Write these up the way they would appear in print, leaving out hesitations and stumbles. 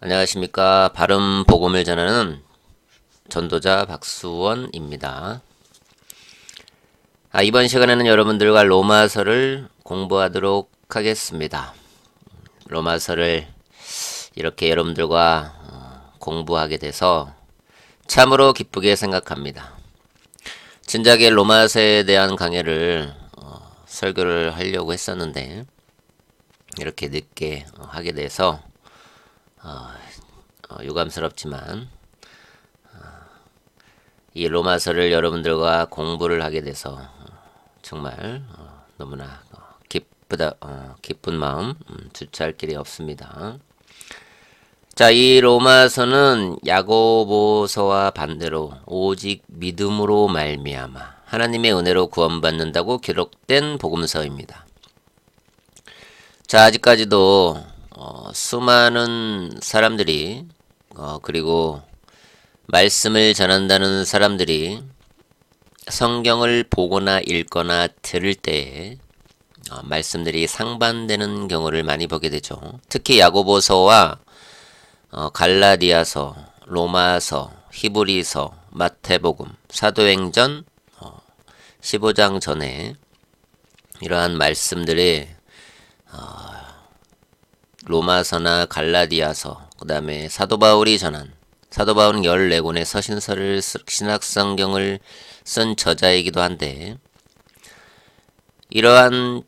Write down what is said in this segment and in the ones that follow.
안녕하십니까. 바른 복음을 전하는 전도자 박수원입니다. 이번 시간에는 여러분들과 로마서를 공부하도록 하겠습니다. 로마서를 이렇게 여러분들과 공부하게 돼서 참으로 기쁘게 생각합니다. 진작에 로마서에 대한 강의를 설교를 하려고 했었는데 이렇게 늦게 하게 돼서 유감스럽지만 이 로마서를 여러분들과 공부를 하게 돼서 정말 너무나 기쁜 마음 주체할 길이 없습니다. 자, 이 로마서는 야고보서와 반대로 오직 믿음으로 말미암아 하나님의 은혜로 구원받는다고 기록된 복음서입니다. 자, 아직까지도 수많은 사람들이 그리고 말씀을 전한다는 사람들이 성경을 보거나 읽거나 들을 때에 말씀들이 상반되는 경우를 많이 보게 되죠. 특히 야고보서와 갈라디아서, 로마서, 히브리서, 마태복음, 사도행전 15장 전에 이러한 말씀들이 로마서나 갈라디아서, 그 다음에 사도 바울은 14권의 서신서를 신약성경을 쓴 저자이기도 한데, 이러한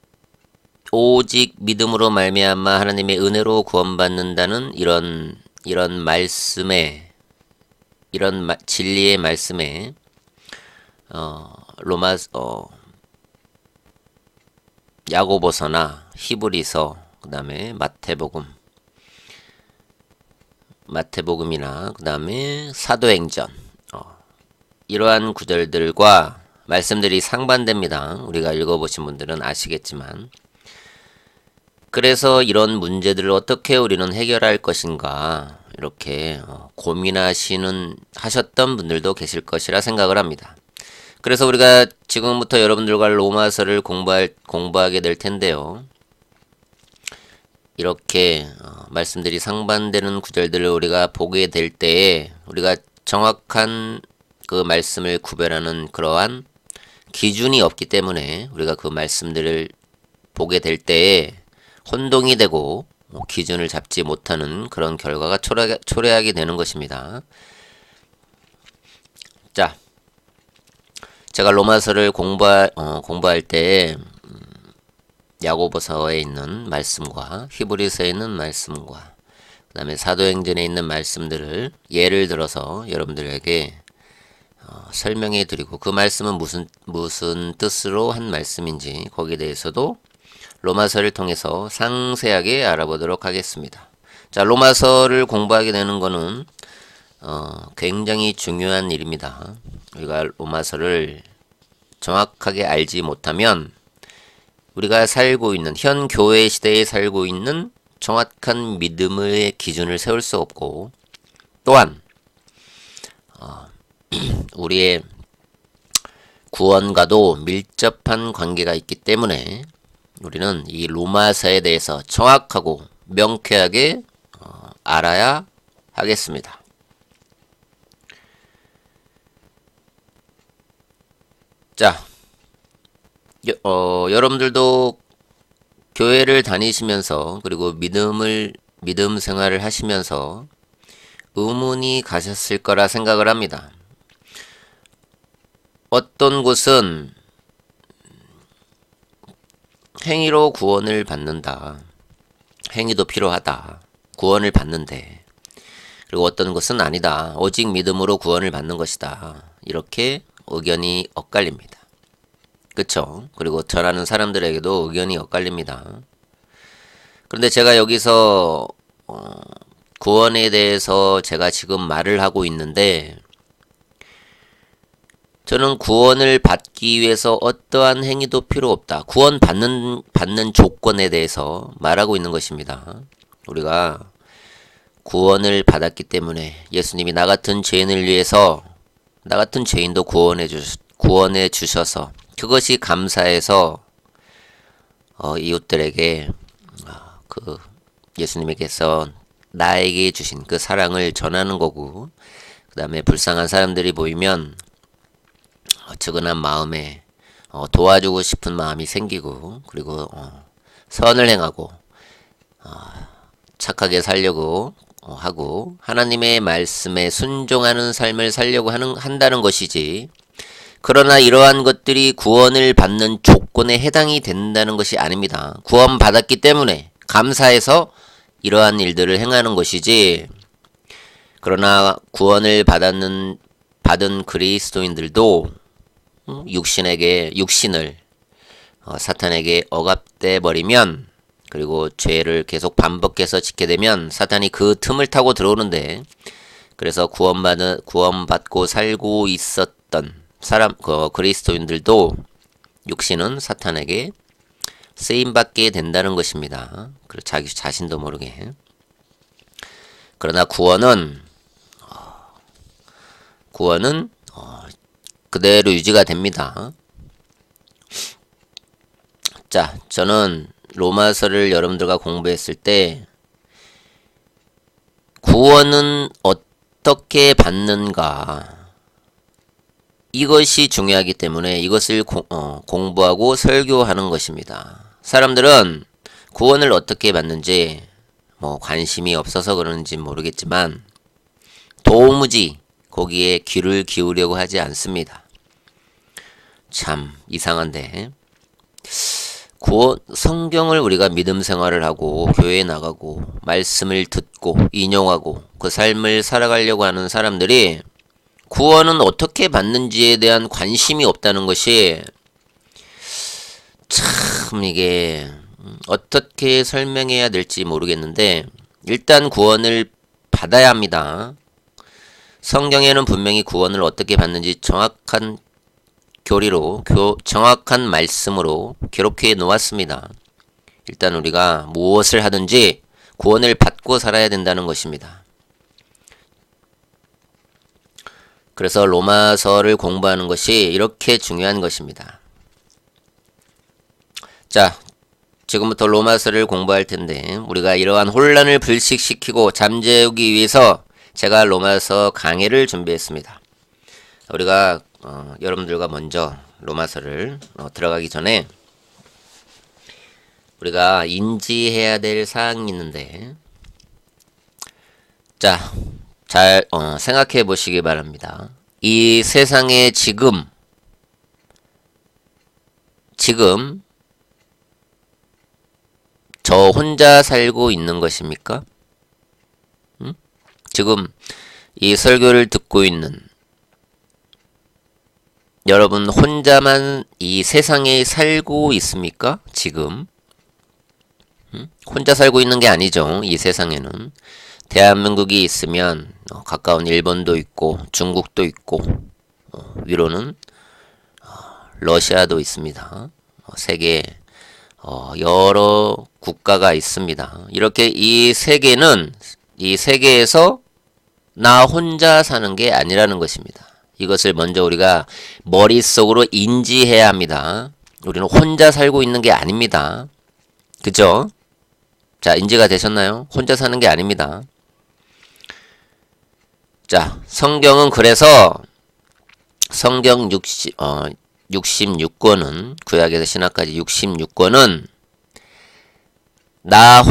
오직 믿음으로 말미암아 하나님의 은혜로 구원받는다는 이런 말씀에, 진리의 말씀에 야고보서나 히브리서, 그 다음에 마태복음이나 그 다음에 사도행전 이러한 구절들과 말씀들이 상반됩니다. 우리가 읽어보신 분들은 아시겠지만, 그래서 이런 문제들을 어떻게 우리는 해결할 것인가 이렇게 하셨던 분들도 계실 것이라 생각을 합니다. 그래서 우리가 지금부터 여러분들과 로마서를 공부하게 될 텐데요. 이렇게 말씀들이 상반되는 구절들을 우리가 보게 될 때에 우리가 정확한 그 말씀을 구별하는 그러한 기준이 없기 때문에 우리가 그 말씀들을 보게 될 때에 혼동이 되고 기준을 잡지 못하는 그런 결과가 초래하게 되는 것입니다. 자, 제가 로마서를 공부할 때 야고보서에 있는 말씀과 히브리서에 있는 말씀과 그 다음에 사도행전에 있는 말씀들을 예를 들어서 여러분들에게 설명해 드리고, 그 말씀은 무슨 뜻으로 한 말씀인지 거기에 대해서도 로마서를 통해서 상세하게 알아보도록 하겠습니다. 자, 로마서를 공부하게 되는 것은 굉장히 중요한 일입니다. 우리가 로마서를 정확하게 알지 못하면 우리가 살고 있는 현 교회 시대에 살고 있는 정확한 믿음의 기준을 세울 수 없고, 또한 우리의 구원과도 밀접한 관계가 있기 때문에 우리는 이 로마서에 대해서 정확하고 명쾌하게 알아야 하겠습니다. 자, 여러분들도 교회를 다니시면서 그리고 믿음 생활을 하시면서 의문이 가셨을 거라 생각을 합니다. 어떤 곳은 행위로 구원을 받는다, 행위도 필요하다, 구원을 받는데, 그리고 어떤 것은 아니다, 오직 믿음으로 구원을 받는 것이다, 이렇게 의견이 엇갈립니다. 그쵸? 그리고 전하는 사람들에게도 의견이 엇갈립니다. 그런데 제가 여기서 구원에 대해서 제가 지금 말을 하고 있는데, 저는 구원을 받기 위해서 어떠한 행위도 필요 없다, 구원 받는 조건에 대해서 말하고 있는 것입니다. 우리가 구원을 받았기 때문에 예수님이 나 같은 죄인을 위해서, 나 같은 죄인도 구원해 주셔서 그것이 감사해서 이웃들에게 예수님에게서 나에게 주신 그 사랑을 전하는 거고, 그 다음에 불쌍한 사람들이 보이면 측은한 마음에 도와주고 싶은 마음이 생기고, 그리고 선을 행하고 착하게 살려고 하고 하나님의 말씀에 순종하는 삶을 살려고 한다는 것이지, 그러나 이러한 것들이 구원을 받는 조건에 해당이 된다는 것이 아닙니다. 구원 받았기 때문에 감사해서 이러한 일들을 행하는 것이지, 그러나 구원을 받은 그리스도인들도 육신을 사탄에게 억압돼 버리면, 그리고 죄를 계속 반복해서 짓게 되면 사탄이 그 틈을 타고 들어오는데, 그래서 구원받고 살고 있었던 그리스도인들도 육신은 사탄에게 쓰임받게 된다는 것입니다. 자기 자신도 모르게. 그러나 구원은 그대로 유지가 됩니다. 자, 저는 로마서를 여러분들과 공부했을 때 구원은 어떻게 받는가, 이것이 중요하기 때문에 이것을 공부하고 설교하는 것입니다. 사람들은 구원을 어떻게 받는지 관심이 없어서 그런지 모르겠지만 도무지 거기에 귀를 기울이려고 하지 않습니다. 참 이상한데, 성경을 우리가 믿음 생활을 하고 교회에 나가고 말씀을 듣고 인용하고 그 삶을 살아가려고 하는 사람들이 구원은 어떻게 받는지에 대한 관심이 없다는 것이, 참 이게 어떻게 설명해야 될지 모르겠는데, 일단 구원을 받아야 합니다. 성경에는 분명히 구원을 어떻게 받는지 정확한 교리로, 정확한 말씀으로 기록해 놓았습니다. 일단 우리가 무엇을 하든지 구원을 받고 살아야 된다는 것입니다. 그래서 로마서를 공부하는 것이 이렇게 중요한 것입니다. 자, 지금부터 로마서를 공부할 텐데, 우리가 이러한 혼란을 불식시키고 잠재우기 위해서 제가 로마서 강해를 준비했습니다. 우리가 여러분들과 먼저 로마서를 들어가기 전에 우리가 인지해야 될 사항이 있는데, 자, 잘 생각해 보시기 바랍니다. 이 세상에 지금 저 혼자 살고 있는 것입니까? 지금 이 설교를 듣고 있는 여러분 혼자만 이 세상에 살고 있습니까? 지금 혼자 살고 있는 게 아니죠. 이 세상에는 대한민국이 있으면 가까운 일본도 있고 중국도 있고 위로는 러시아도 있습니다. 세계 여러 국가가 있습니다. 이렇게 이 세계에서 나 혼자 사는 게 아니라는 것입니다. 이것을 먼저 우리가 머릿속으로 인지해야 합니다. 우리는 혼자 살고 있는 게 아닙니다. 그죠? 자, 인지가 되셨나요? 혼자 사는 게 아닙니다. 자, 성경은 그래서 성경 66권은, 구약에서 신약까지 66권은 나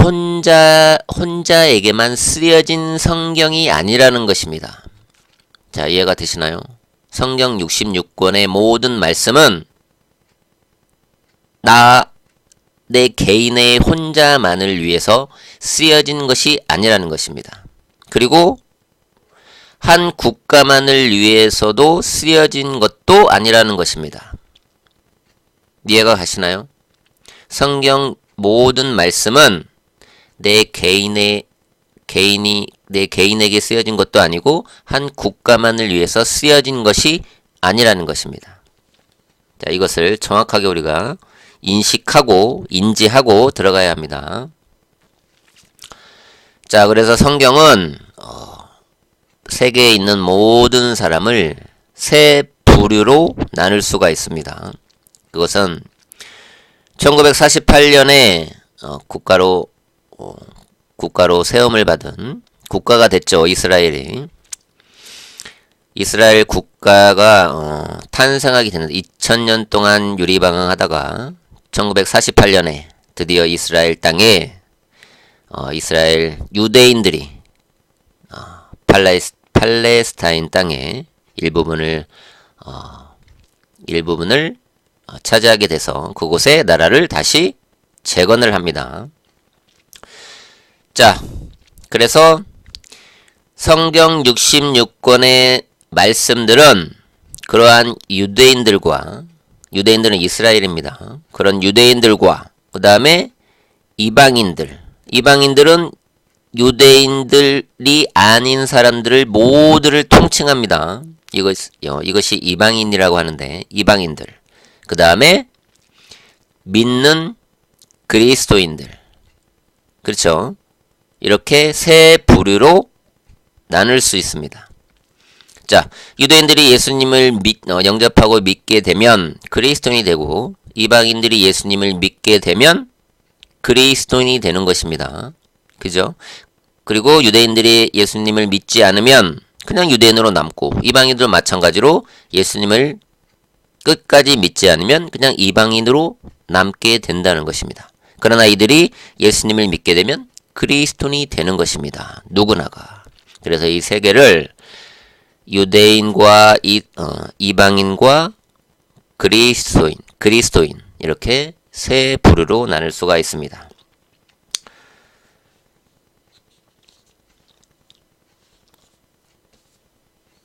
혼자에게만 쓰여진 성경이 아니라는 것입니다. 자, 이해가 되시나요? 성경 66권의 모든 말씀은 내 개인의 혼자만을 위해서 쓰여진 것이 아니라는 것입니다. 그리고 한 국가만을 위해서도 쓰여진 것도 아니라는 것입니다. 이해가 가시나요? 성경 모든 말씀은 내 개인에게 쓰여진 것도 아니고 한 국가만을 위해서 쓰여진 것이 아니라는 것입니다. 자, 이것을 정확하게 우리가 인식하고 인지하고 들어가야 합니다. 자, 그래서 성경은 세계에 있는 모든 사람을 세 부류로 나눌 수가 있습니다. 그것은 1948년에 국가로 세움을 받은 국가가 됐죠. 이스라엘이. 이스라엘 국가가 탄생하게 되는 2000년 동안 유리방황하다가 1948년에 드디어 이스라엘 땅에 이스라엘 유대인들이 팔레스타인 땅의 일부분을 차지하게 돼서 그곳에 나라를 다시 재건을 합니다. 자, 그래서 성경 66권의 말씀들은 그러한 유대인들은 이스라엘입니다. 그런 유대인들과 그 다음에 이방인들은 유대인들이 아닌 사람들을 모두를 통칭합니다. 이것이 이방인이라고 하는데, 이방인들. 그 다음에 믿는 그리스도인들. 그렇죠? 이렇게 세 부류로 나눌 수 있습니다. 자, 유대인들이 예수님을 영접하고 믿게 되면 그리스도인이 되고, 이방인들이 예수님을 믿게 되면 그리스도인이 되는 것입니다. 그죠? 그리고 유대인들이 예수님을 믿지 않으면 그냥 유대인으로 남고, 이방인들도 마찬가지로 예수님을 끝까지 믿지 않으면 그냥 이방인으로 남게 된다는 것입니다. 그러나 이들이 예수님을 믿게 되면 그리스도인이 되는 것입니다. 누구나가. 그래서 이 세 개를 유대인과 이방인과 그리스도인 이렇게 세 부류로 나눌 수가 있습니다.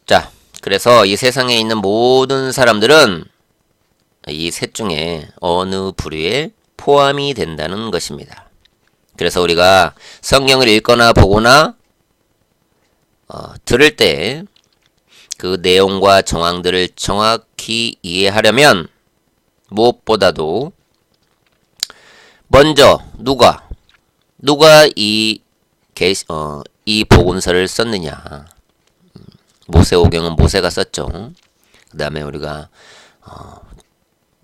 자, 그래서 이 세상에 있는 모든 사람들은 이 셋 중에 어느 부류에 포함이 된다는 것입니다. 그래서 우리가 성경을 읽거나 보거나 들을 때 그 내용과 정황들을 정확히 이해하려면 무엇보다도 먼저 누가 이 복음서를 썼느냐. 모세오경은 모세가 썼죠. 그 다음에 우리가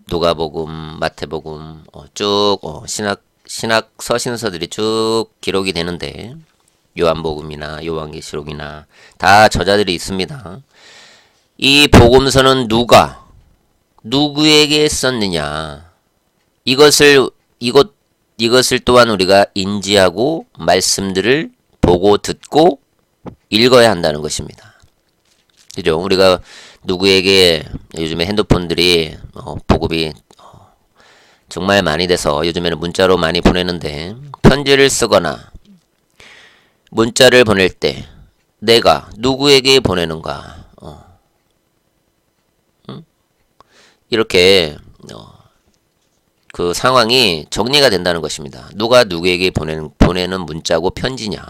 누가복음, 마태복음 쭉 신약 서신서들이 쭉 기록이 되는데, 요한복음이나 요한계시록이나 다 저자들이 있습니다. 이 복음서는 누구에게 썼느냐, 이것을 또한 우리가 인지하고 말씀들을 보고 듣고 읽어야 한다는 것입니다. 그죠? 우리가 누구에게, 요즘에 핸드폰들이 보급이 정말 많이 돼서 요즘에는 문자로 많이 보내는데, 편지를 쓰거나 문자를 보낼 때 내가 누구에게 보내는가, 이렇게 그 상황이 정리가 된다는 것입니다. 누가 누구에게 보내는 문자고 편지냐.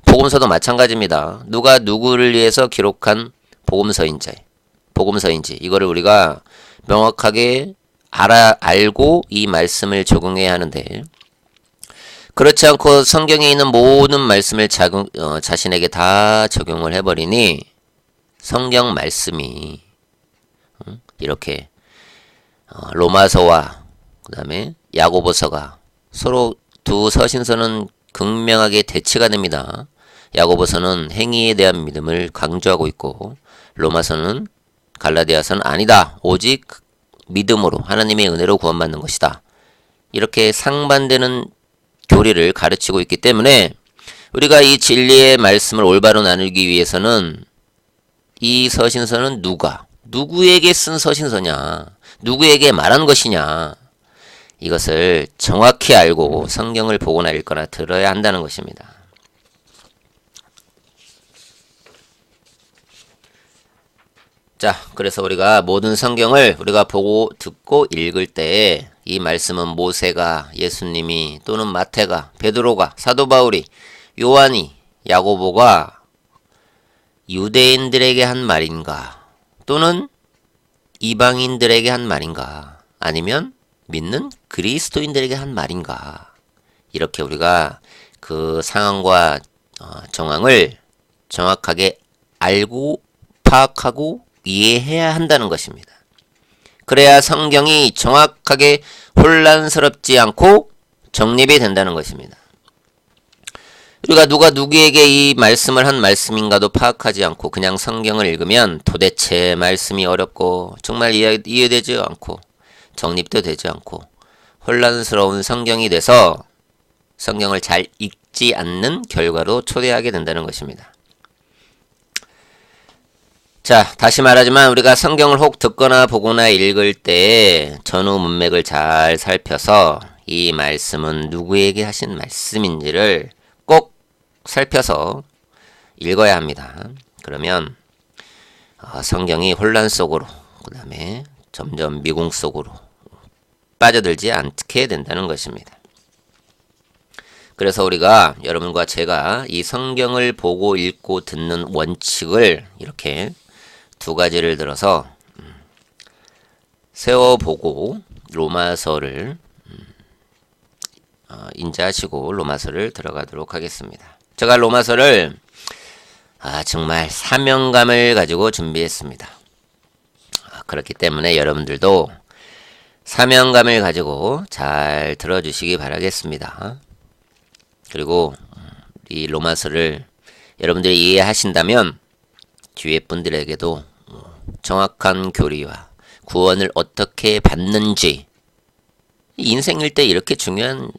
복음서도 마찬가지입니다. 누가 누구를 위해서 기록한 복음서인지 이거를 우리가 명확하게 알고 이 말씀을 적용해야 하는데, 그렇지 않고 성경에 있는 모든 말씀을 자신에게 다 적용을 해버리니 성경 말씀이 이렇게 로마서와 그 다음에 야고보서가 서로 두 서신서는 극명하게 대치가 됩니다. 야고보서는 행위에 대한 믿음을 강조하고 있고, 로마서는 갈라디아서는 아니다, 오직 믿음으로 하나님의 은혜로 구원받는 것이다, 이렇게 상반되는 교리를 가르치고 있기 때문에 우리가 이 진리의 말씀을 올바로 나누기 위해서는 이 서신서는 누구에게 쓴 서신서냐, 누구에게 말한 것이냐, 이것을 정확히 알고 성경을 보거나 읽거나 들어야 한다는 것입니다. 자, 그래서 우리가 모든 성경을 우리가 보고 듣고 읽을 때 이 말씀은 모세가, 예수님이, 또는 마태가, 베드로가, 사도 바울이, 요한이, 야고보가 유대인들에게 한 말인가, 또는 이방인들에게 한 말인가, 아니면 믿는 그리스도인들에게 한 말인가, 이렇게 우리가 그 상황과 정황을 정확하게 알고 파악하고 이해해야 한다는 것입니다. 그래야 성경이 정확하게 혼란스럽지 않고 정립이 된다는 것입니다. 우리가 누가 누구에게 이 말씀을 한 말씀인가도 파악하지 않고 그냥 성경을 읽으면 도대체 말씀이 어렵고 정말 이해되지 않고 정립도 되지 않고 혼란스러운 성경이 돼서 성경을 잘 읽지 않는 결과로 초래하게 된다는 것입니다. 자, 다시 말하지만 우리가 성경을 혹 듣거나 보거나 읽을 때 전후 문맥을 잘 살펴서 이 말씀은 누구에게 하신 말씀인지를 꼭 살펴서 읽어야 합니다. 그러면 성경이 혼란 속으로, 그 다음에 점점 미궁 속으로 빠져들지 않게 된다는 것입니다. 그래서 우리가 여러분과 제가 이 성경을 보고 읽고 듣는 원칙을 이렇게 두 가지를 들어서 세워보고 로마서를 인지하시고 로마서를 들어가도록 하겠습니다. 제가 로마서를 정말 사명감을 가지고 준비했습니다. 그렇기 때문에 여러분들도 사명감을 가지고 잘 들어주시기 바라겠습니다. 그리고 이 로마서를 여러분들이 이해하신다면 주위의 분들에게도 정확한 교리와 구원을 어떻게 받는지, 인생일 때 이렇게 중요한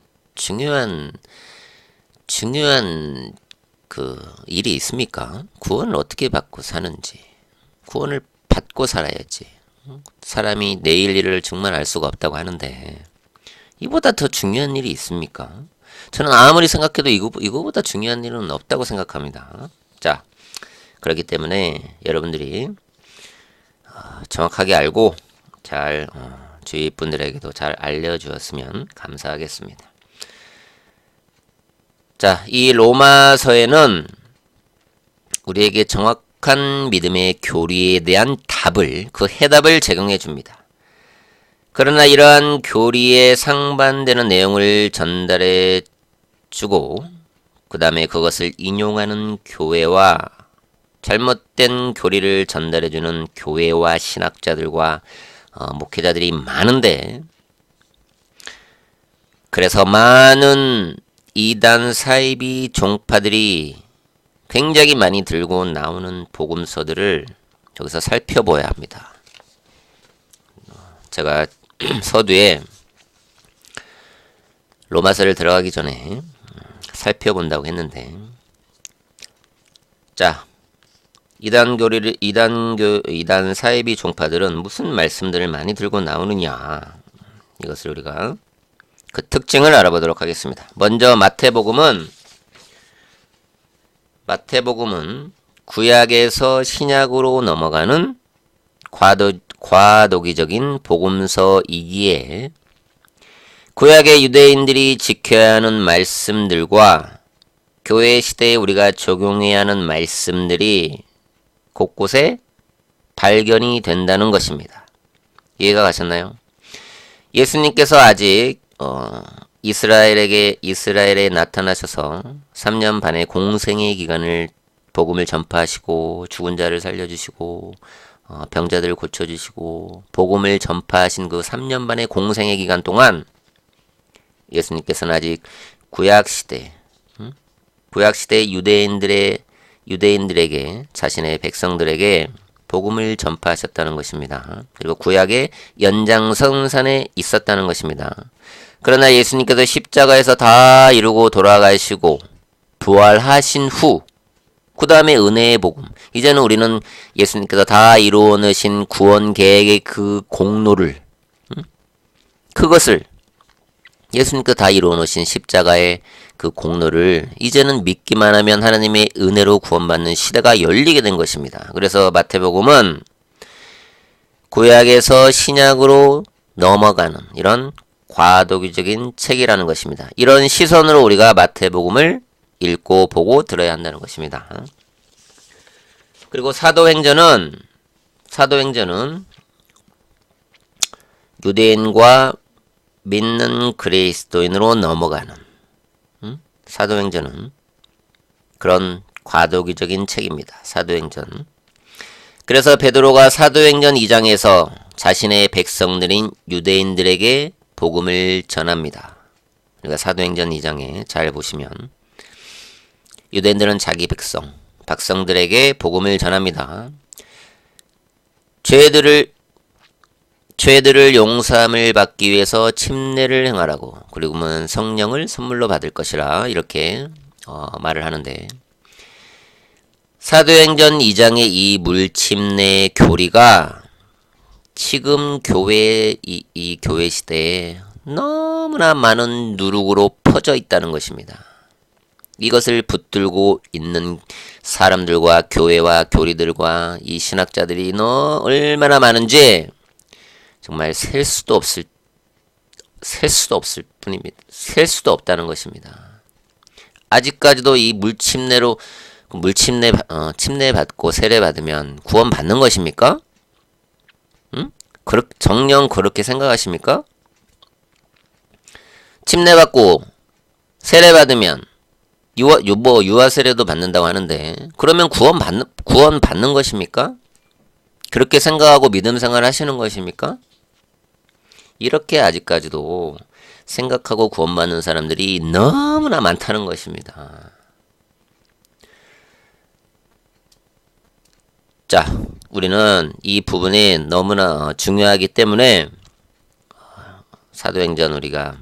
그 일이 있습니까? 구원을 어떻게 받고 사는지, 구원을 받고 살아야지. 사람이 내일 일을 정말 알 수가 없다고 하는데 이보다 더 중요한 일이 있습니까? 저는 아무리 생각해도 이거보다 중요한 일은 없다고 생각합니다. 자, 그렇기 때문에 여러분들이 정확하게 알고 잘 주위 분들에게도 잘 알려주었으면 감사하겠습니다. 자, 이 로마서에는 우리에게 정확한 믿음의 교리에 대한 그 해답을 제공해 줍니다. 그러나 이러한 교리에 상반되는 내용을 전달해 주고 그 다음에 그것을 인용하는 교회와 잘못된 교리를 전달해 주는 교회와 신학자들과 목회자들이 많은데, 그래서 많은 이단 사이비 종파들이 굉장히 많이 들고 나오는 복음서들을 여기서 살펴봐야 합니다. 제가 서두에 로마서를 들어가기 전에 살펴본다고 했는데, 자, 이단 사이비 종파들은 무슨 말씀들을 많이 들고 나오느냐, 이것을 우리가 그 특징을 알아보도록 하겠습니다. 먼저 마태복음은 구약에서 신약으로 넘어가는 과도기적인 복음서이기에 구약의 유대인들이 지켜야 하는 말씀들과 교회 시대에 우리가 적용해야 하는 말씀들이 곳곳에 발견이 된다는 것입니다. 이해가 가셨나요? 예수님께서 아직 이스라엘에 나타나셔서 3년 반의 공생의 기간을 복음을 전파하시고 죽은 자를 살려주시고 병자들을 고쳐주시고 복음을 전파하신 그 3년 반의 공생의 기간 동안 예수님께서는 아직 구약시대 유대인들에게 자신의 백성들에게 복음을 전파하셨다는 것입니다. 그리고 구약의 연장선상에 있었다는 것입니다. 그러나 예수님께서 십자가에서 다 이루고 돌아가시고 부활하신 후 그 다음에 은혜의 복음, 이제는 우리는 예수님께서 다 이루어 놓으신 구원 계획의 그 공로를, 그것을 예수님께서 다 이루어 놓으신 십자가의 그 공로를 이제는 믿기만 하면 하나님의 은혜로 구원받는 시대가 열리게 된 것입니다. 그래서 마태복음은 구약에서 신약으로 넘어가는 이런 과도기적인 책이라는 것입니다. 이런 시선으로 우리가 마태복음을 읽고 보고 들어야 한다는 것입니다. 그리고 사도행전은 유대인과 믿는 그리스도인으로 넘어가는 사도행전은 그런 과도기적인 책입니다. 사도행전. 그래서 베드로가 사도행전 2장에서 자신의 백성들인 유대인들에게 복음을 전합니다. 우리가 사도행전 2장에 잘 보시면 유대인들은 자기 백성들에게 복음을 전합니다. 죄들을 용서함을 받기 위해서 침례를 행하라고, 그리고는 성령을 선물로 받을 것이라 이렇게 말을 하는데, 사도행전 2장의 이 물침례 교리가 지금 이 교회 시대에 너무나 많은 누룩으로 퍼져 있다는 것입니다. 이것을 붙들고 있는 사람들과 교회와 교리들과 이 신학자들이 얼마나 많은지 정말 셀 수도 없을 뿐입니다. 셀 수도 없다는 것입니다. 아직까지도 이 침례 받고 세례 받으면 구원 받는 것입니까? 응? 정녕 그렇게 생각하십니까? 침례 받고 세례 받으면 유아 세례도 받는다고 하는데, 그러면 구원 받는 것입니까? 그렇게 생각하고 믿음 생활 하시는 것입니까? 이렇게 아직까지도 생각하고 구원받는 사람들이 너무나 많다는 것입니다. 자, 우리는 이 부분이 너무나 중요하기 때문에 사도행전 우리가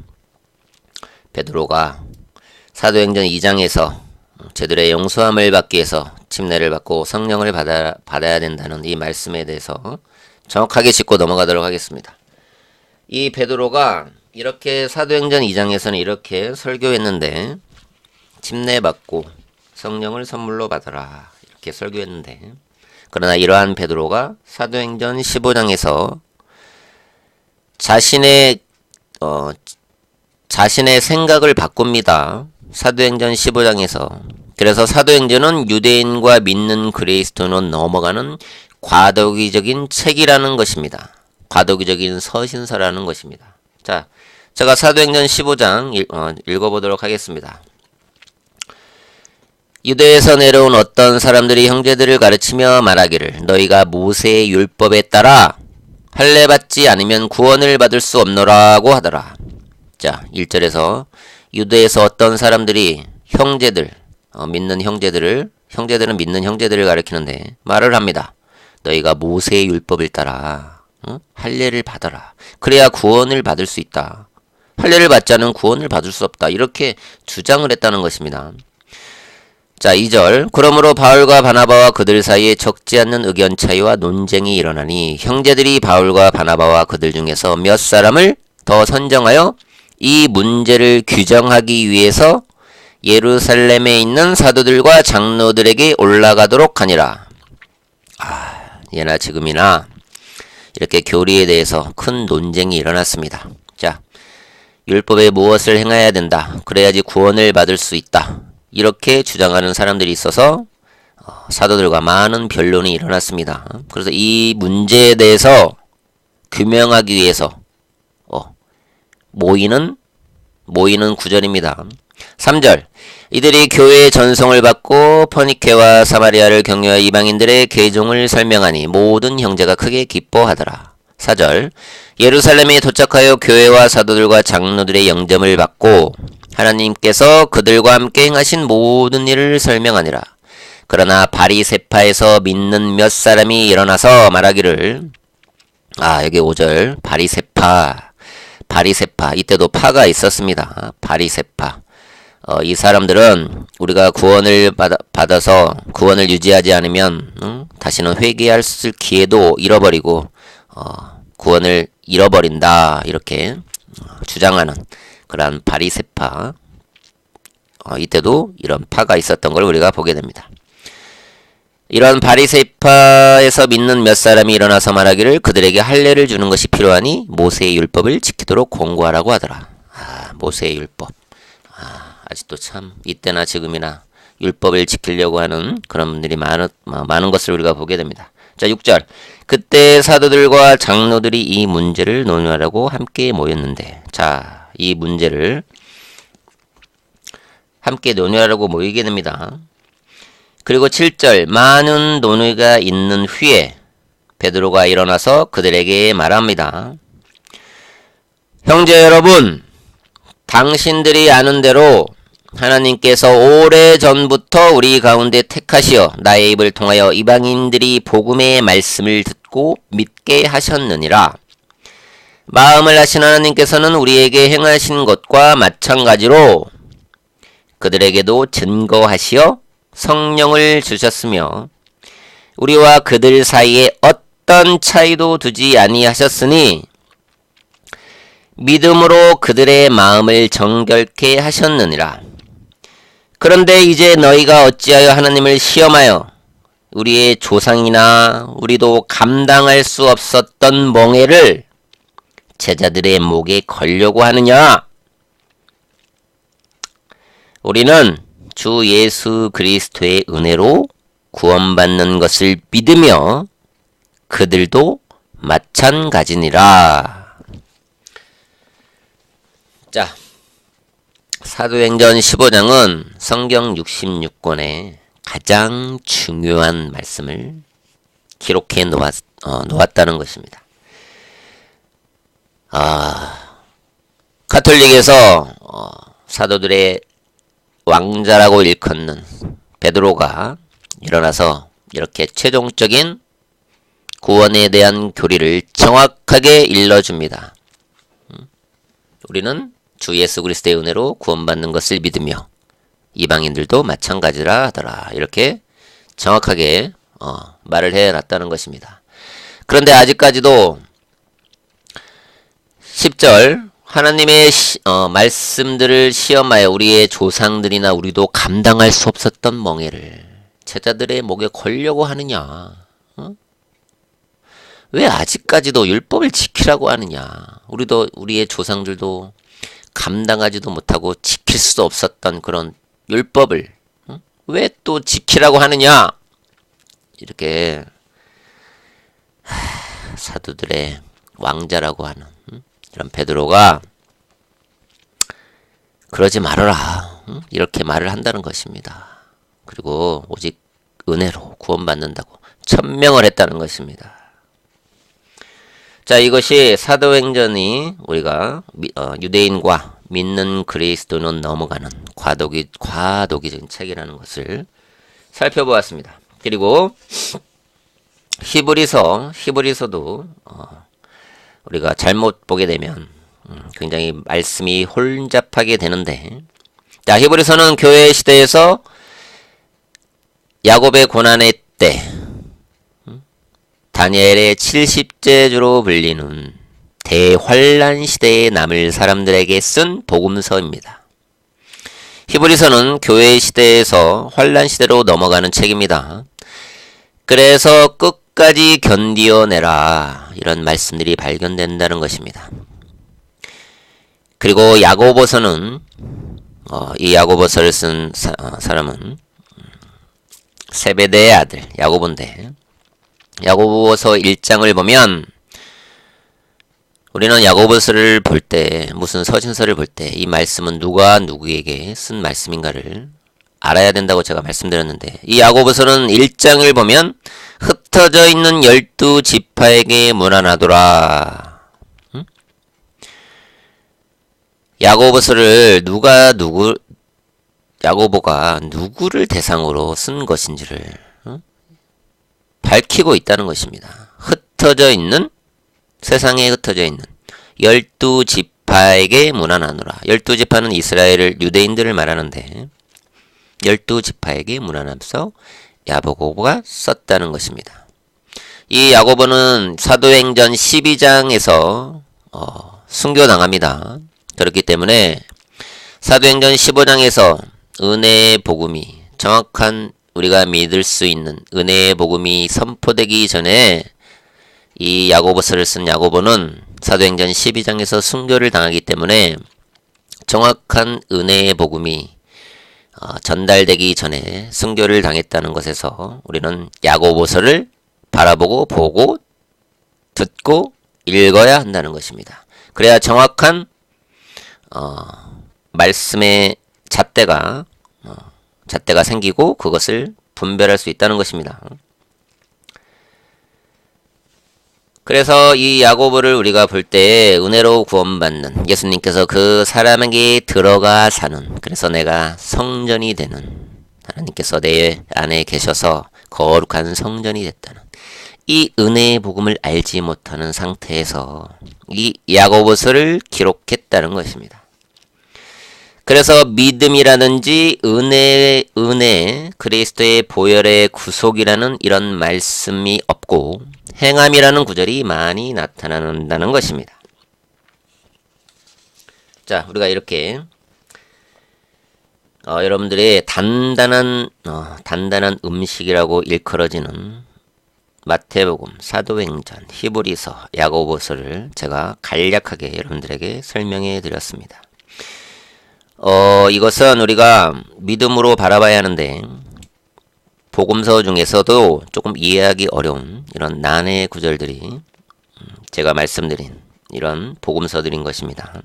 베드로가 사도행전 2장에서 저들의 용서함을 받기 위해서 침례를 받고 성령을 받아야 된다는 이 말씀에 대해서 정확하게 짚고 넘어가도록 하겠습니다. 이 베드로가 이렇게 사도행전 2장에서는 이렇게 설교했는데, 침례 받고 성령을 선물로 받아라 이렇게 설교했는데, 그러나 이러한 베드로가 사도행전 15장에서 자신의 생각을 바꿉니다. 사도행전 15장에서. 그래서 사도행전은 유대인과 믿는 그리스도인으로 넘어가는 과도기적인 책이라는 것입니다. 과도기적인 서신서라는 것입니다. 자, 제가 사도행전 15장 읽어보도록 하겠습니다. 유대에서 내려온 어떤 사람들이 형제들을 가르치며 말하기를, 너희가 모세의 율법에 따라 할례 받지 않으면 구원을 받을 수 없노라고 하더라. 자, 1절에서 유대에서 어떤 사람들이 믿는 형제들은 믿는 형제들을 가리키는데 말을 합니다. 너희가 모세의 율법을 따라 할례를 받아라. 그래야 구원을 받을 수 있다. 할례를 받지 않으면 구원을 받을 수 없다. 이렇게 주장을 했다는 것입니다. 자, 2절. 그러므로 바울과 바나바와 그들 사이에 적지 않는 의견 차이와 논쟁이 일어나니 형제들이 바울과 바나바와 그들 중에서 몇 사람을 더 선정하여 이 문제를 규정하기 위해서 예루살렘에 있는 사도들과 장로들에게 올라가도록 하니라. 예나 지금이나 이렇게 교리에 대해서 큰 논쟁이 일어났습니다. 자, 율법에 무엇을 행해야 된다. 그래야지 구원을 받을 수 있다. 이렇게 주장하는 사람들이 있어서 사도들과 많은 변론이 일어났습니다. 그래서 이 문제에 대해서 규명하기 위해서 모이는 구절입니다. 3절. 이들이 교회의 전송을 받고 퍼니케와 사마리아를 격려하여 이방인들의 개종을 설명하니 모든 형제가 크게 기뻐하더라. 4절. 예루살렘에 도착하여 교회와 사도들과 장로들의 영점을 받고 하나님께서 그들과 함께 행하신 모든 일을 설명하니라. 그러나 바리새파에서 믿는 몇 사람이 일어나서 말하기를, 여기 5절. 바리새파. 이때도 파가 있었습니다. 바리새파. 이 사람들은 우리가 구원을 받아서 구원을 유지하지 않으면 다시는 회개할 기회도 잃어버리고 구원을 잃어버린다. 이렇게 주장하는 그러한 바리새파. 이때도 이런 파가 있었던 걸 우리가 보게 됩니다. 이런 바리새파에서 믿는 몇 사람이 일어나서 말하기를, 그들에게 할례를 주는 것이 필요하니 모세의 율법을 지키도록 공고하라고 하더라. 모세의 율법. 아직도 참 이때나 지금이나 율법을 지키려고 하는 그런 분들이 많은 것을 우리가 보게 됩니다. 자, 6절. 그때 사도들과 장로들이 이 문제를 논의하려고 함께 모였는데, 자, 이 문제를 함께 논의하려고 모이게 됩니다. 그리고 7절. 많은 논의가 있는 후에 베드로가 일어나서 그들에게 말합니다. 형제 여러분, 당신들이 아는 대로 하나님께서 오래전부터 우리 가운데 택하시어 나의 입을 통하여 이방인들이 복음의 말씀을 듣고 믿게 하셨느니라. 마음을 하신 하나님께서는 우리에게 행하신 것과 마찬가지로 그들에게도 증거하시어 성령을 주셨으며 우리와 그들 사이에 어떤 차이도 두지 아니하셨으니 믿음으로 그들의 마음을 정결케 하셨느니라. 그런데 이제 너희가 어찌하여 하나님을 시험하여 우리의 조상이나 우리도 감당할 수 없었던 멍에를 제자들의 목에 걸려고 하느냐? 우리는 주 예수 그리스도의 은혜로 구원받는 것을 믿으며 그들도 마찬가지니라. 자, 사도행전 15장은 성경 66권의 가장 중요한 말씀을 기록해 놓았다는 것입니다. 가톨릭에서 사도들의 왕자라고 일컫는 베드로가 일어나서 이렇게 최종적인 구원에 대한 교리를 정확하게 일러줍니다. 우리는 주 예수 그리스도의 은혜로 구원받는 것을 믿으며 이방인들도 마찬가지라 하더라. 이렇게 정확하게 말을 해놨다는 것입니다. 그런데 아직까지도 10절 하나님의 말씀들을 시험하여 우리의 조상들이나 우리도 감당할 수 없었던 멍에를 제자들의 목에 걸려고 하느냐? 왜 아직까지도 율법을 지키라고 하느냐? 우리의 조상들도 감당하지도 못하고 지킬 수도 없었던 그런 율법을 왜 또 지키라고 하느냐? 이렇게 사도들의 왕자라고 하는 이런 베드로가 그러지 말아라. 이렇게 말을 한다는 것입니다. 그리고 오직 은혜로 구원받는다고 천명을 했다는 것입니다. 자, 이것이 사도행전이 우리가 유대인과 믿는 그리스도는 넘어가는 과도기적인 책이라는 것을 살펴보았습니다. 그리고 히브리서도 우리가 잘못 보게 되면 굉장히 말씀이 혼잡하게 되는데, 자, 히브리서는 교회 시대에서 야곱의 고난의 때 다니엘의 70제주로 불리는 대환란 시대에 남을 사람들에게 쓴 복음서입니다. 히브리서는 교회 시대에서 환란 시대로 넘어가는 책입니다. 그래서 끝까지 견디어내라 이런 말씀들이 발견된다는 것입니다. 그리고 야고보서는 이 야고보서를 쓴 사람은 세베대의 아들 야고보인데, 야고보서 1장을 보면 우리는 야고보서를 볼 때, 무슨 서신서를 볼 때 이 말씀은 누가 누구에게 쓴 말씀인가를 알아야 된다고 제가 말씀드렸는데, 이 야고보서는 1장을 보면 흩어져 있는 12지파에게 문안하더라. 야고보서를 야고보가 누구를 대상으로 쓴 것인지를 밝히고 있다는 것입니다. 세상에 흩어져 있는 12지파에게 문안하노라. 12지파는 이스라엘을, 유대인들을 말하는데 12지파에게 문안하면서 야고보가 썼다는 것입니다. 이 야고보는 사도행전 12장에서 순교당합니다. 그렇기 때문에 사도행전 15장에서 은혜의 복음이, 정확한 우리가 믿을 수 있는 은혜의 복음이 선포되기 전에 이 야고보서를 쓴 야고보는 사도행전 12장에서 순교를 당하기 때문에 정확한 은혜의 복음이 전달되기 전에 순교를 당했다는 것에서 우리는 야고보서를 바라보고 보고 듣고 읽어야 한다는 것입니다. 그래야 정확한 말씀의 잣대가 생기고 그것을 분별할 수 있다는 것입니다. 그래서 이 야고보를 우리가 볼 때 은혜로 구원받는 예수님께서 그 사람에게 들어가 사는, 그래서 내가 성전이 되는, 하나님께서 내 안에 계셔서 거룩한 성전이 됐다는 이 은혜의 복음을 알지 못하는 상태에서 이 야고보서를 기록했다는 것입니다. 그래서 믿음이라든지 은혜, 그리스도의 보혈의 구속이라는 이런 말씀이 없고 행함이라는 구절이 많이 나타난다는 것입니다. 자, 우리가 이렇게 여러분들의 단단한 음식이라고 일컬어지는 마태복음, 사도행전, 히브리서, 야고보서를 제가 간략하게 여러분들에게 설명해 드렸습니다. 이것은 우리가 믿음으로 바라봐야 하는데 복음서 중에서도 조금 이해하기 어려운 이런 난해의 구절들이 제가 말씀드린 이런 복음서들인 것입니다.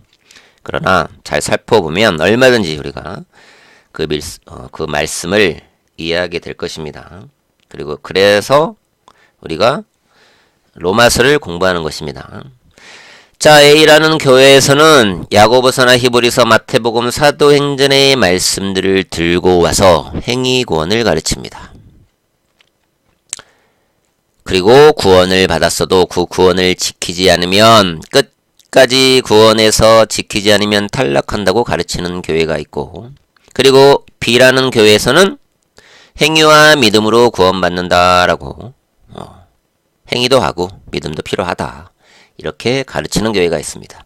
그러나 잘 살펴보면 얼마든지 우리가 그 말씀을 이해하게 될 것입니다. 그리고 그래서 우리가 로마서를 공부하는 것입니다. 자, A라는 교회에서는 야고보서나 히브리서, 마태복음, 사도행전의 말씀들을 들고 와서 행위구원을 가르칩니다. 그리고 구원을 받았어도 그 구원을 지키지 않으면, 끝까지 구원에서 지키지 않으면 탈락한다고 가르치는 교회가 있고, 그리고 B라는 교회에서는 행위와 믿음으로 구원받는다라고 행위도 하고 믿음도 필요하다, 이렇게 가르치는 교회가 있습니다.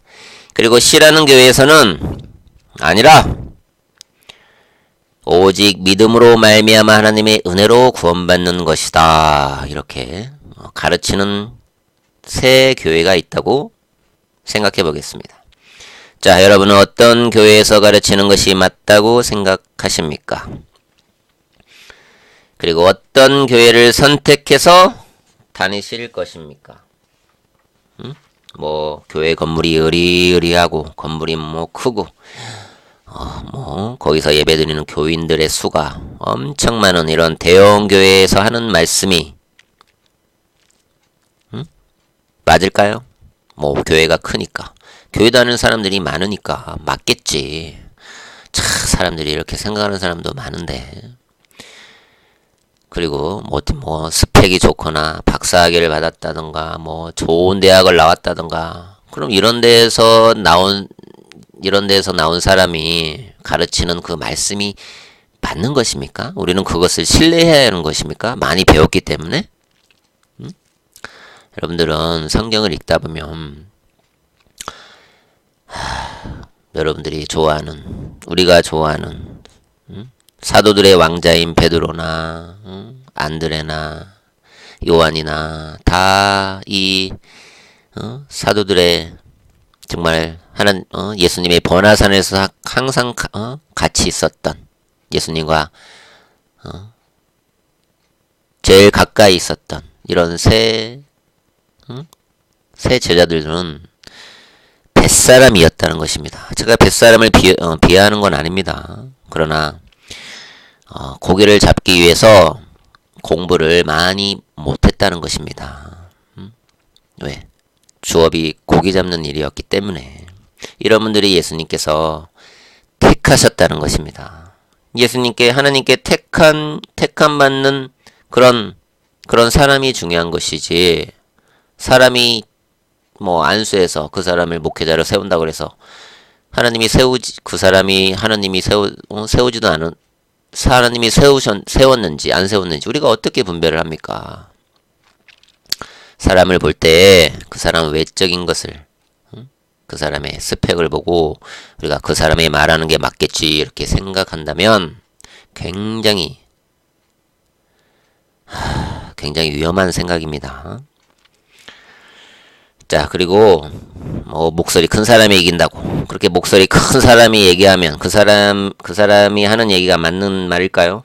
그리고 C라는 교회에서는 아니라 오직 믿음으로 말미암아 하나님의 은혜로 구원받는 것이다, 이렇게 가르치는 세 교회가 있다고 생각해 보겠습니다. 자, 여러분은 어떤 교회에서 가르치는 것이 맞다고 생각하십니까? 그리고 어떤 교회를 선택해서 다니실 것입니까? 교회 건물이 으리으리하고 건물이 크고 거기서 예배드리는 교인들의 수가 엄청 많은 이런 대형 교회에서 하는 말씀이 맞을까요? 교회가 크니까, 교회 다니는 사람들이 많으니까 맞겠지. 사람들이 이렇게 생각하는 사람도 많은데, 그리고 스펙이 좋거나 박사학위를 받았다던가 좋은 대학을 나왔다던가, 그럼 이런 데에서 나온 사람이 가르치는 그 말씀이 맞는 것입니까? 우리는 그것을 신뢰해야 하는 것입니까? 많이 배웠기 때문에? 여러분들은 성경을 읽다 보면 여러분들이 좋아하는, 우리가 좋아하는 사도들의 왕자인 베드로나 안드레나 요한이나 다 이 사도들의 정말 예수님의 번화산에서 항상 같이 있었던, 예수님과 제일 가까이 있었던 이런 세 제자들은 뱃사람이었다는 것입니다. 제가 뱃사람을 비하하는 건 아닙니다. 그러나 고기를 잡기 위해서 공부를 많이 못했다는 것입니다. 왜? 주업이 고기 잡는 일이었기 때문에. 이런 분들이 예수님께서 택하셨다는 것입니다. 하나님께 택한 받는 그런 사람이 중요한 것이지, 사람이 안수해서 그 사람을 목회자로 세운다고 그래서 하나님이 세우지도 않은, 하나님이 세웠는지 안 세웠는지 우리가 어떻게 분별을 합니까? 사람을 볼 때 그 사람 외적인 것을, 그 사람의 스펙을 보고 우리가 그 사람이 말하는 게 맞겠지 이렇게 생각한다면 굉장히 위험한 생각입니다. 자, 그리고 목소리 큰 사람이 이긴다고 그렇게 목소리 큰 사람이 얘기하면 그 사람이 하는 얘기가 맞는 말일까요?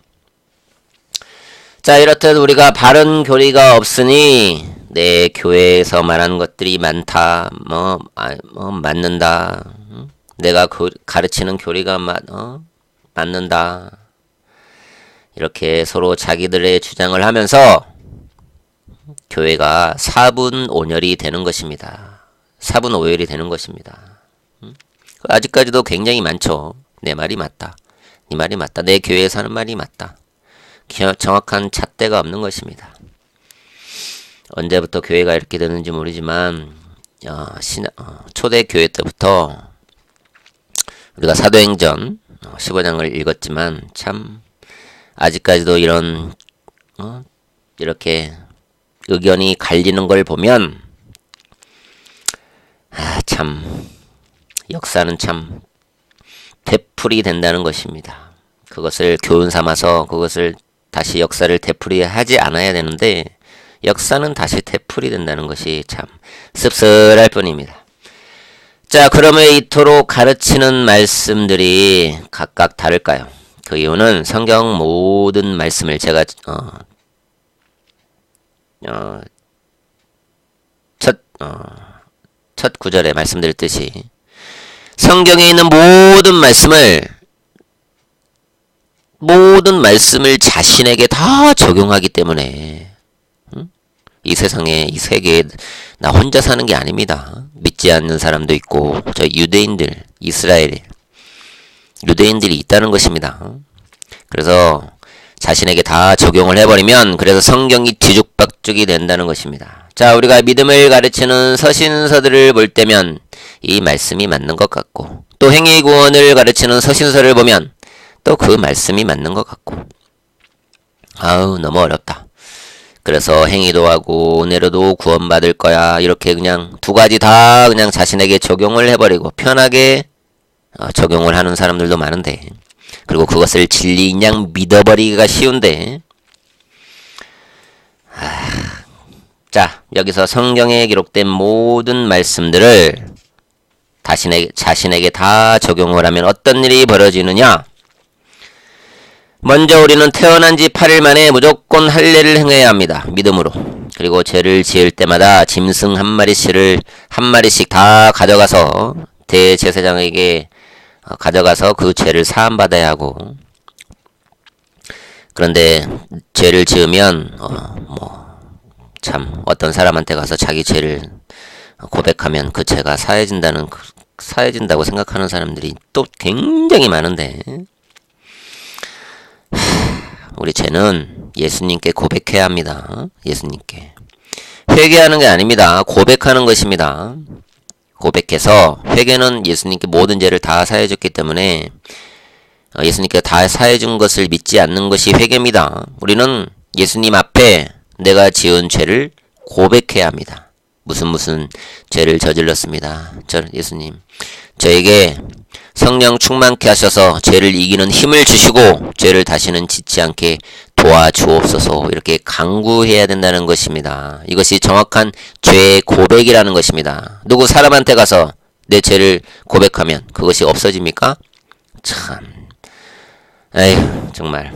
자, 이렇듯 우리가 바른 교리가 없으니 내 교회에서 말하는 것들이 많다, 맞는다, 내가 가르치는 교리가 맞는다, 이렇게 서로 자기들의 주장을 하면서 교회가 사분오열이 되는 것입니다. 사분오열이 되는 것입니다. 아직까지도 굉장히 많죠. 내 말이 맞다. 네 말이 맞다. 내 교회에서 하는 말이 맞다. 정확한 잣대가 없는 것입니다. 언제부터 교회가 이렇게 되는지 모르지만 초대 교회 때부터 우리가 사도행전 15장을 읽었지만 참 아직까지도 이런 이렇게 의견이 갈리는 걸 보면 참 역사는 참 되풀이 된다는 것입니다. 그것을 교훈 삼아서 그것을 다시 역사를 되풀이하지 않아야 되는데 역사는 다시 되풀이 된다는 것이 참 씁쓸할 뿐입니다. 자, 그러면 이토록 가르치는 말씀들이 각각 다를까요? 그 이유는 성경 모든 말씀을 제가 첫 구절에 말씀드렸듯이 성경에 있는 모든 말씀을 자신에게 다 적용하기 때문에 이 세상에 이 세계에 나 혼자 사는 게 아닙니다. 믿지 않는 사람도 있고 저 유대인들, 이스라엘 유대인들이 있다는 것입니다. 그래서 자신에게 다 적용을 해버리면 그래서 성경이 뒤죽박죽이 된다는 것입니다. 자, 우리가 믿음을 가르치는 서신서들을 볼 때면 이 말씀이 맞는 것 같고 또 행위 구원을 가르치는 서신서를 보면 또 그 말씀이 맞는 것 같고 너무 어렵다. 그래서 행위도 하고 은혜로도 구원받을 거야 이렇게 그냥 두 가지 다 그냥 자신에게 적용을 해버리고 편하게 적용을 하는 사람들도 많은데 그리고 그것을 진리인 양 믿어버리기가 쉬운데 자, 여기서 성경에 기록된 모든 말씀들을 자신에게 다 적용을 하면 어떤 일이 벌어지느냐? 먼저 우리는 태어난 지 8일 만에 무조건 할례를 행해야 합니다. 믿음으로. 그리고 죄를 지을 때마다 짐승 한 마리씩 다 가져가서 대제사장에게 가져가서 그 죄를 사함받아야 하고 그런데 죄를 지으면 참 어떤 사람한테 가서 자기 죄를 고백하면 그 죄가 사해진다고 생각하는 사람들이 또 굉장히 많은데 우리 죄는 예수님께 고백해야 합니다. 예수님께 회개하는 게 아닙니다. 고백하는 것입니다. 고백해서 회개는 예수님께 모든 죄를 다 사해줬기 때문에 예수님께 다 사해준 것을 믿지 않는 것이 회개입니다. 우리는 예수님 앞에 내가 지은 죄를 고백해야 합니다. 무슨 죄를 저질렀습니다. 예수님 저에게 성령 충만케 하셔서 죄를 이기는 힘을 주시고 죄를 다시는 짓지 않게 도와주옵소서 이렇게 간구해야 된다는 것입니다. 이것이 정확한 죄의 고백이라는 것입니다. 누구 사람한테 가서 내 죄를 고백하면 그것이 없어집니까? 참 에휴 정말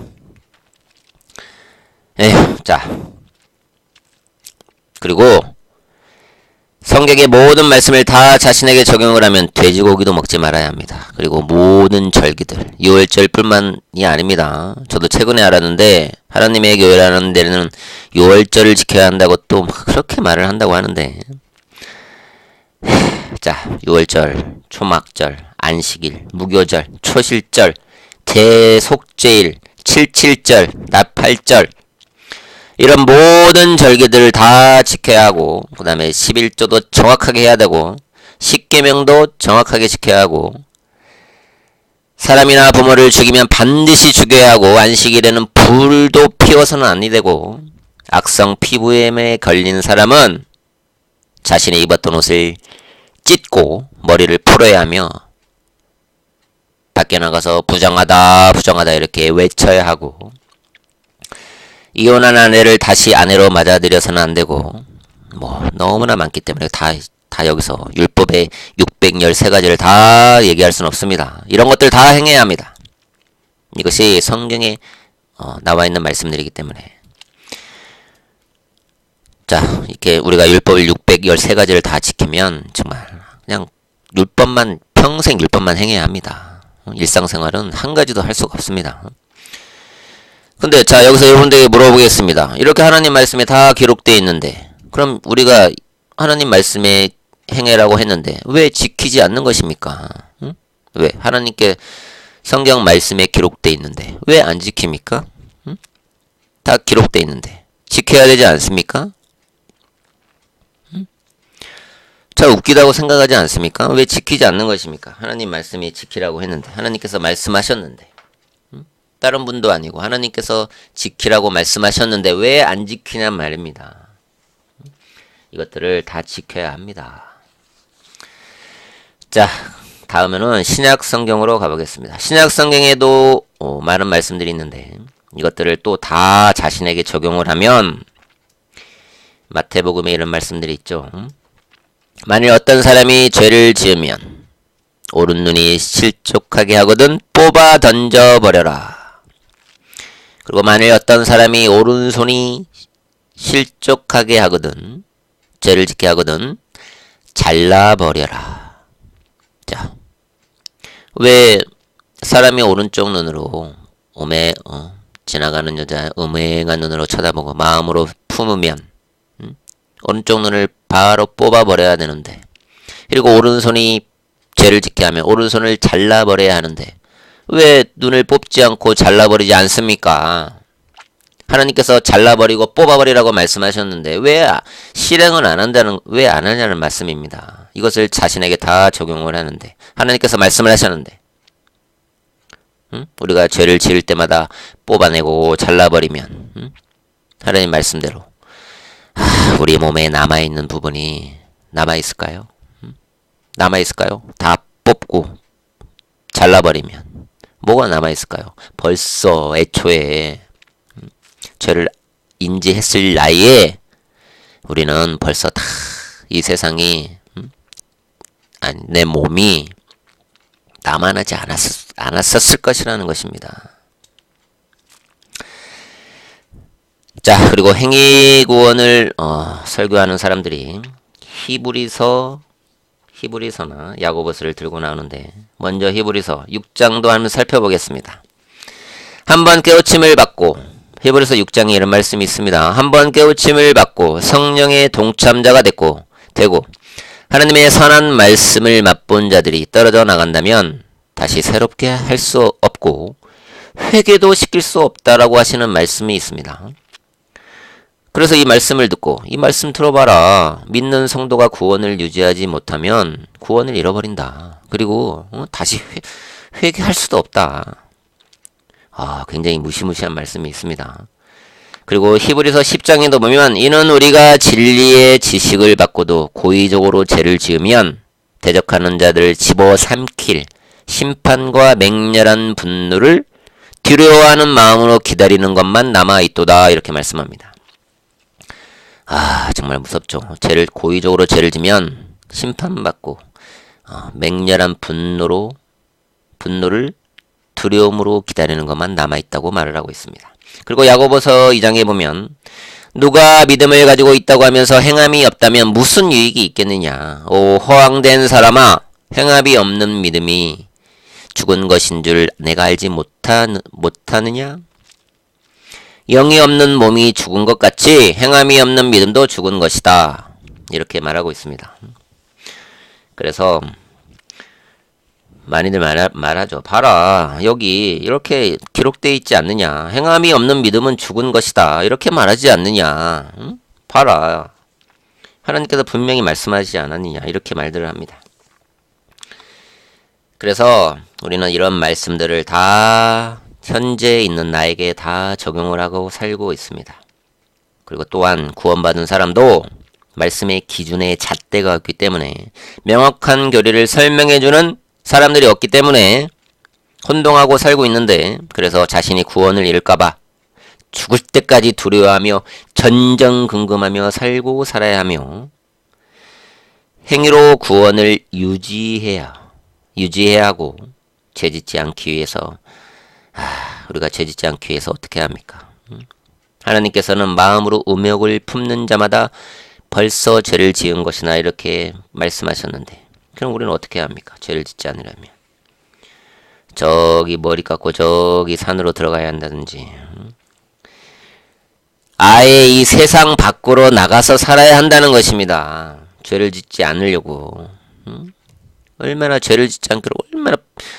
에휴 자 그리고 성경의 모든 말씀을 다 자신에게 적용을 하면 돼지고기도 먹지 말아야 합니다. 그리고 모든 절기들, 유월절뿐만이 아닙니다. 저도 최근에 알았는데 하나님의 교회라는 데는 유월절을 지켜야 한다고 또 그렇게 말을 한다고 하는데 자, 유월절, 초막절, 안식일, 무교절, 초실절, 대속죄일, 칠칠절, 나팔절 이런 모든 절기들을 다 지켜야 하고 그 다음에 11조도 정확하게 해야 되고 십계명도 정확하게 지켜야 하고 사람이나 부모를 죽이면 반드시 죽여야 하고 안식일에는 불도 피워서는 아니 되고 악성 피부염에 걸린 사람은 자신이 입었던 옷을 찢고 머리를 풀어야 하며 밖에 나가서 부정하다 이렇게 외쳐야 하고 이혼한 아내를 다시 아내로 맞아들여서는 안 되고 너무나 많기 때문에 다 여기서 율법의 613가지를 다 얘기할 수는 없습니다. 이런 것들 다 행해야 합니다. 이것이 성경에 나와 있는 말씀들이기 때문에 자 이렇게 우리가 율법을 613가지를 다 지키면 정말 그냥 평생 율법만 행해야 합니다. 일상생활은 한 가지도 할 수가 없습니다. 근데 자 여기서 여러분들에게 물어보겠습니다. 이렇게 하나님 말씀에 다 기록되어 있는데 그럼 우리가 하나님 말씀에 행해라고 했는데 왜 지키지 않는 것입니까? 응? 왜? 하나님께 성경 말씀에 기록되어 있는데 왜 안 지킵니까? 응? 다 기록되어 있는데 지켜야 되지 않습니까? 응? 자 웃기다고 생각하지 않습니까? 왜 지키지 않는 것입니까? 하나님 말씀에 지키라고 했는데 하나님께서 말씀하셨는데 다른 분도 아니고 하나님께서 지키라고 말씀하셨는데 왜 안 지키냔 말입니다. 이것들을 다 지켜야 합니다. 자 다음에는 신약 성경으로 가보겠습니다. 신약 성경에도 많은 말씀들이 있는데 이것들을 또 다 자신에게 적용을 하면 마태복음에 이런 말씀들이 있죠. 만일 어떤 사람이 죄를 지으면 오른 눈이 실족하게 하거든 뽑아 던져버려라. 그리고 만일 어떤 사람이 오른손이 실족하게 하거든 죄를 짓게 하거든 잘라버려라. 자, 왜 사람이 오른쪽 눈으로 지나가는 여자 음행한 눈으로 쳐다보고 마음으로 품으면 오른쪽 눈을 바로 뽑아버려야 되는데 그리고 오른손이 죄를 짓게 하면 오른손을 잘라버려야 하는데 왜 눈을 뽑지 않고 잘라버리지 않습니까? 하나님께서 잘라버리고 뽑아버리라고 말씀하셨는데 왜 실행을 왜 안 하냐는 말씀입니다. 이것을 자신에게 다 적용을 하는데 하나님께서 말씀을 하셨는데 우리가 죄를 지을 때마다 뽑아내고 잘라버리면 하나님 말씀대로 우리 몸에 남아있는 부분이 남아있을까요? 남아있을까요? 다 뽑고 잘라버리면 뭐가 남아있을까요? 벌써 애초에 죄를 인지했을 나이에 우리는 벌써 다 이 세상이 내 몸이 남아나지 않았었을 것이라는 것입니다. 자 그리고 행위구원을 설교하는 사람들이 히브리서나 야고보서를 들고 나오는데 먼저 히브리서 6장도 한번 살펴보겠습니다. 한번 깨우침을 받고 히브리서 6장에 이런 말씀이 있습니다. 한번 깨우침을 받고 성령의 동참자가 되고 하나님의 선한 말씀을 맛본 자들이 떨어져 나간다면 다시 새롭게 할 수 없고 회개도 시킬 수 없다라고 하시는 말씀이 있습니다. 그래서 이 말씀을 듣고 이 말씀 들어봐라. 믿는 성도가 구원을 유지하지 못하면 구원을 잃어버린다. 그리고 다시 회개할 수도 없다. 굉장히 무시무시한 말씀이 있습니다. 그리고 히브리서 10장에도 보면 이는 우리가 진리의 지식을 받고도 고의적으로 죄를 지으면 대적하는 자들을 집어삼킬 심판과 맹렬한 분노를 두려워하는 마음으로 기다리는 것만 남아있도다 이렇게 말씀합니다. 정말 무섭죠. 고의적으로 죄를 지면 심판받고 맹렬한 분노를 두려움으로 기다리는 것만 남아있다고 말을 하고 있습니다. 그리고 야고보서 2장에 보면 누가 믿음을 가지고 있다고 하면서 행함이 없다면 무슨 유익이 있겠느냐. 오 허황된 사람아 행함이 없는 믿음이 죽은 것인 줄 내가 알지 못하느냐. 영이 없는 몸이 죽은 것 같이 행함이 없는 믿음도 죽은 것이다. 이렇게 말하고 있습니다. 그래서 많이들 말하죠. 봐라 여기 이렇게 기록되어 있지 않느냐. 행함이 없는 믿음은 죽은 것이다. 이렇게 말하지 않느냐. 봐라 하나님께서 분명히 말씀하지 않았느냐. 이렇게 말들을 합니다. 그래서 우리는 이런 말씀들을 다 현재 있는 나에게 다 적용을 하고 살고 있습니다. 그리고 또한 구원받은 사람도 말씀의 기준에 잣대가 없기 때문에 명확한 교리를 설명해주는 사람들이 없기 때문에 혼동하고 살고 있는데 그래서 자신이 구원을 잃을까봐 죽을 때까지 두려워하며 전전긍긍하며 살고 살아야 하며 행위로 구원을 유지해야 하고 죄짓지 않기 위해서 우리가 죄짓지 않기 위해서 어떻게 합니까? 하나님께서는 마음으로 음욕을 품는 자마다 벌써 죄를 지은 것이나 이렇게 말씀하셨는데 그럼 우리는 어떻게 합니까? 죄를 짓지 않으려면 저기 머리 깎고 저기 산으로 들어가야 한다든지 아예 이 세상 밖으로 나가서 살아야 한다는 것입니다. 죄를 짓지 않으려고. 얼마나 죄를 짓지 않기로, 얼마나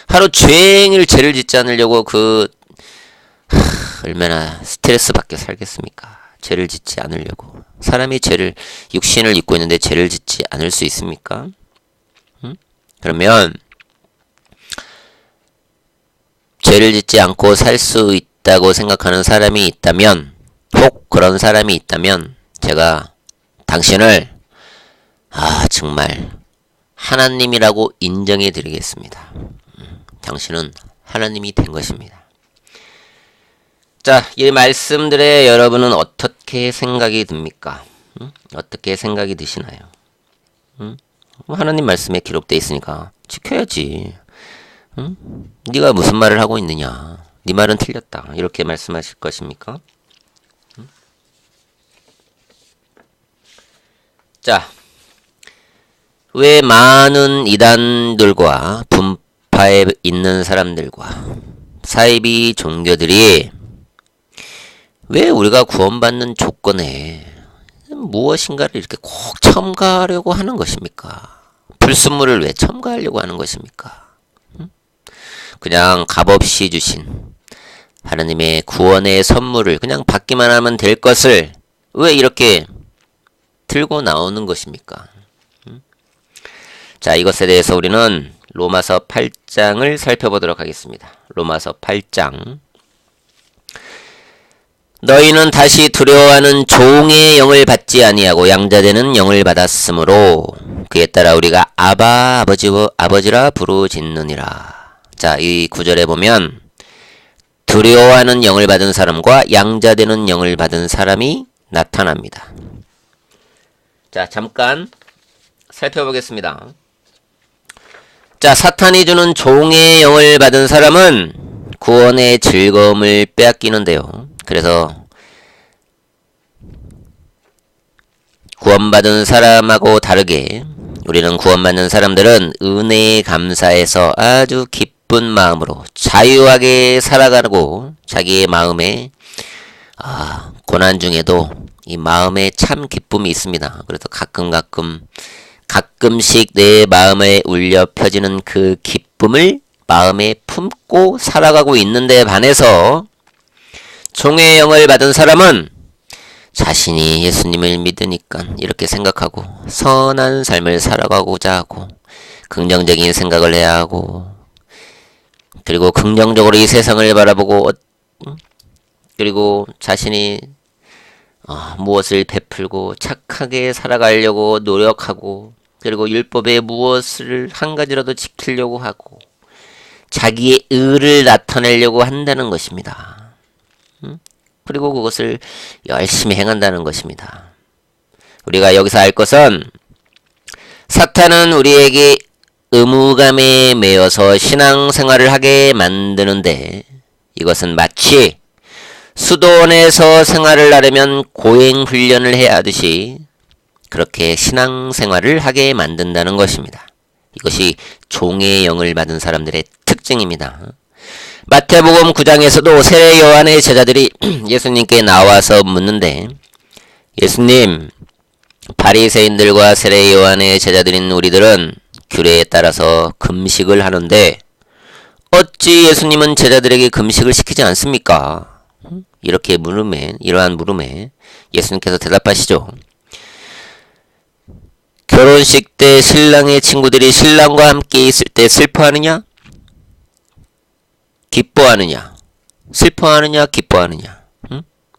하루 종일 죄를 짓지 않으려고 얼마나 스트레스 받게 살겠습니까? 죄를 짓지 않으려고. 사람이 육신을 입고 있는데 죄를 짓지 않을 수 있습니까? 그러면 죄를 짓지 않고 살 수 있다고 생각하는 사람이 있다면, 혹 그런 사람이 있다면 제가 당신을 정말 하나님이라고 인정해 드리겠습니다. 당신은 하나님이 된 것입니다. 자, 이 말씀들에 여러분은 어떻게 생각이 듭니까? 어떻게 생각이 드시나요? 하나님 말씀에 기록되어 있으니까 지켜야지. 네가 무슨 말을 하고 있느냐? 네 말은 틀렸다. 이렇게 말씀하실 것입니까? 자, 왜 많은 이단들과 분파에 있는 사람들과 사이비 종교들이 왜 우리가 구원받는 조건에 무엇인가를 이렇게 꼭 첨가하려고 하는 것입니까? 불순물을 왜 첨가하려고 하는 것입니까? 그냥 값없이 주신 하나님의 구원의 선물을 그냥 받기만 하면 될 것을 왜 이렇게 들고 나오는 것입니까? 자, 이것에 대해서 우리는 로마서 8장을 살펴보도록 하겠습니다. 로마서 8장. 너희는 다시 두려워하는 종의 영을 받지 아니하고 양자되는 영을 받았으므로 그에 따라 우리가 아버지라 부르짖느니라. 자, 이 구절에 보면 두려워하는 영을 받은 사람과 양자되는 영을 받은 사람이 나타납니다. 자, 잠깐 살펴보겠습니다. 자, 사탄이 주는 종의 영을 받은 사람은 구원의 즐거움을 빼앗기는데요. 그래서 구원받은 사람하고 다르게 우리는 구원받는 사람들은 은혜에 감사해서 아주 기쁜 마음으로 자유하게 살아가고 자기의 마음에 고난 중에도 이 마음에 참 기쁨이 있습니다. 그래서 가끔씩 내 마음에 울려 펴지는 그 기쁨을 마음에 품고 살아가고 있는데 반해서 종의 영을 받은 사람은 자신이 예수님을 믿으니까 이렇게 생각하고 선한 삶을 살아가고자 하고 긍정적인 생각을 해야 하고 그리고 긍정적으로 이 세상을 바라보고 그리고 자신이 무엇을 베풀고 착하게 살아가려고 노력하고 그리고 율법에 무엇을 한 가지라도 지키려고 하고 자기의 의를 나타내려고 한다는 것입니다. 그리고 그것을 열심히 행한다는 것입니다. 우리가 여기서 알 것은 사탄은 우리에게 의무감에 매여서 신앙생활을 하게 만드는데 이것은 마치 수도원에서 생활을 하려면 고행훈련을 해야 하듯이 그렇게 신앙생활을 하게 만든다는 것입니다. 이것이 종의 영을 받은 사람들의 특징입니다. 마태복음 9장에서도 세례 요한의 제자들이 예수님께 나와서 묻는데 예수님, 바리새인들과 세례 요한의 제자들인 우리들은 규례에 따라서 금식을 하는데 어찌 예수님은 제자들에게 금식을 시키지 않습니까? 이러한 물음에 예수님께서 대답하시죠. 결혼식 때 신랑의 친구들이 신랑과 함께 있을 때 슬퍼하느냐? 기뻐하느냐? 슬퍼하느냐? 기뻐하느냐?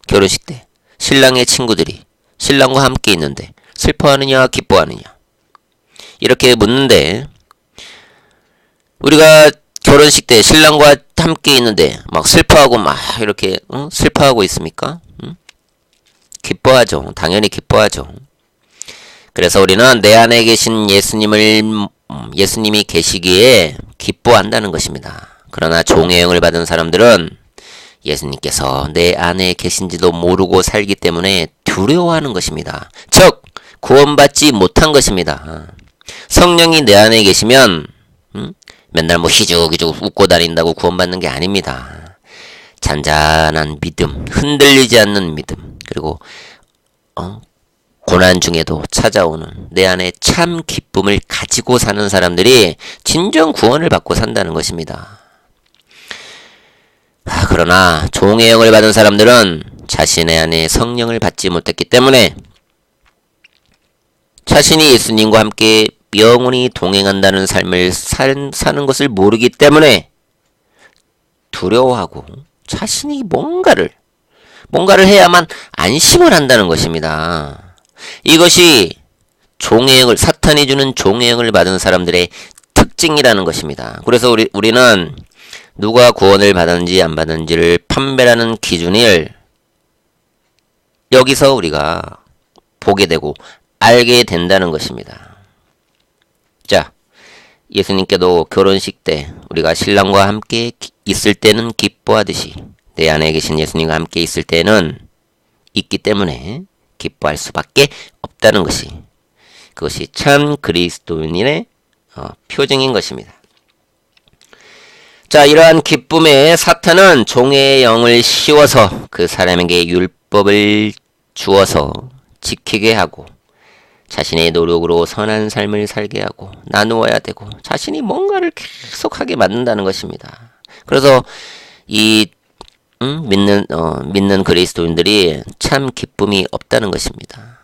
결혼식 때 신랑의 친구들이 신랑과 함께 있는데 슬퍼하느냐? 기뻐하느냐? 이렇게 묻는데 우리가 결혼식 때 신랑과 함께 있는데 막 슬퍼하고 막 이렇게 슬퍼하고 있습니까? 기뻐하죠. 당연히 기뻐하죠. 그래서 우리는 내 안에 계신 예수님이 계시기에 기뻐한다는 것입니다. 그러나 종의 영을 받은 사람들은 예수님께서 내 안에 계신지도 모르고 살기 때문에 두려워하는 것입니다. 즉 구원받지 못한 것입니다. 성령이 내 안에 계시면 맨날 희죽희죽 웃고 다닌다고 구원받는 게 아닙니다. 잔잔한 믿음, 흔들리지 않는 믿음, 그리고 고난 중에도 찾아오는 내 안에 참 기쁨을 가지고 사는 사람들이 진정 구원을 받고 산다는 것입니다. 그러나 종의 영을 받은 사람들은 자신의 안에 성령을 받지 못했기 때문에 자신이 예수님과 함께 영원히 동행한다는 삶을 사는 것을 모르기 때문에 두려워하고 자신이 뭔가를 해야만 안심을 한다는 것입니다. 이것이 종의 영을, 사탄이 주는 종의 영을 받은 사람들의 특징이라는 것입니다. 그래서 우리는 누가 구원을 받았는지 안 받았는지를 판별하는 기준을 여기서 우리가 보게 되고 알게 된다는 것입니다. 자, 예수님께도 결혼식 때 우리가 신랑과 함께 있을 때는 기뻐하듯이 내 안에 계신 예수님과 함께 있을 때는 있기 때문에 기뻐할 수밖에 없다는 것이, 그것이 참 그리스도인의 표징인 것입니다. 자, 이러한 기쁨에 사탄은 종의 영을 씌워서 그 사람에게 율법을 주어서 지키게 하고 자신의 노력으로 선한 삶을 살게 하고 나누어야 되고 자신이 뭔가를 계속하게 만든다는 것입니다. 그래서 이 믿는 그리스도인들이 참 기쁨이 없다는 것입니다.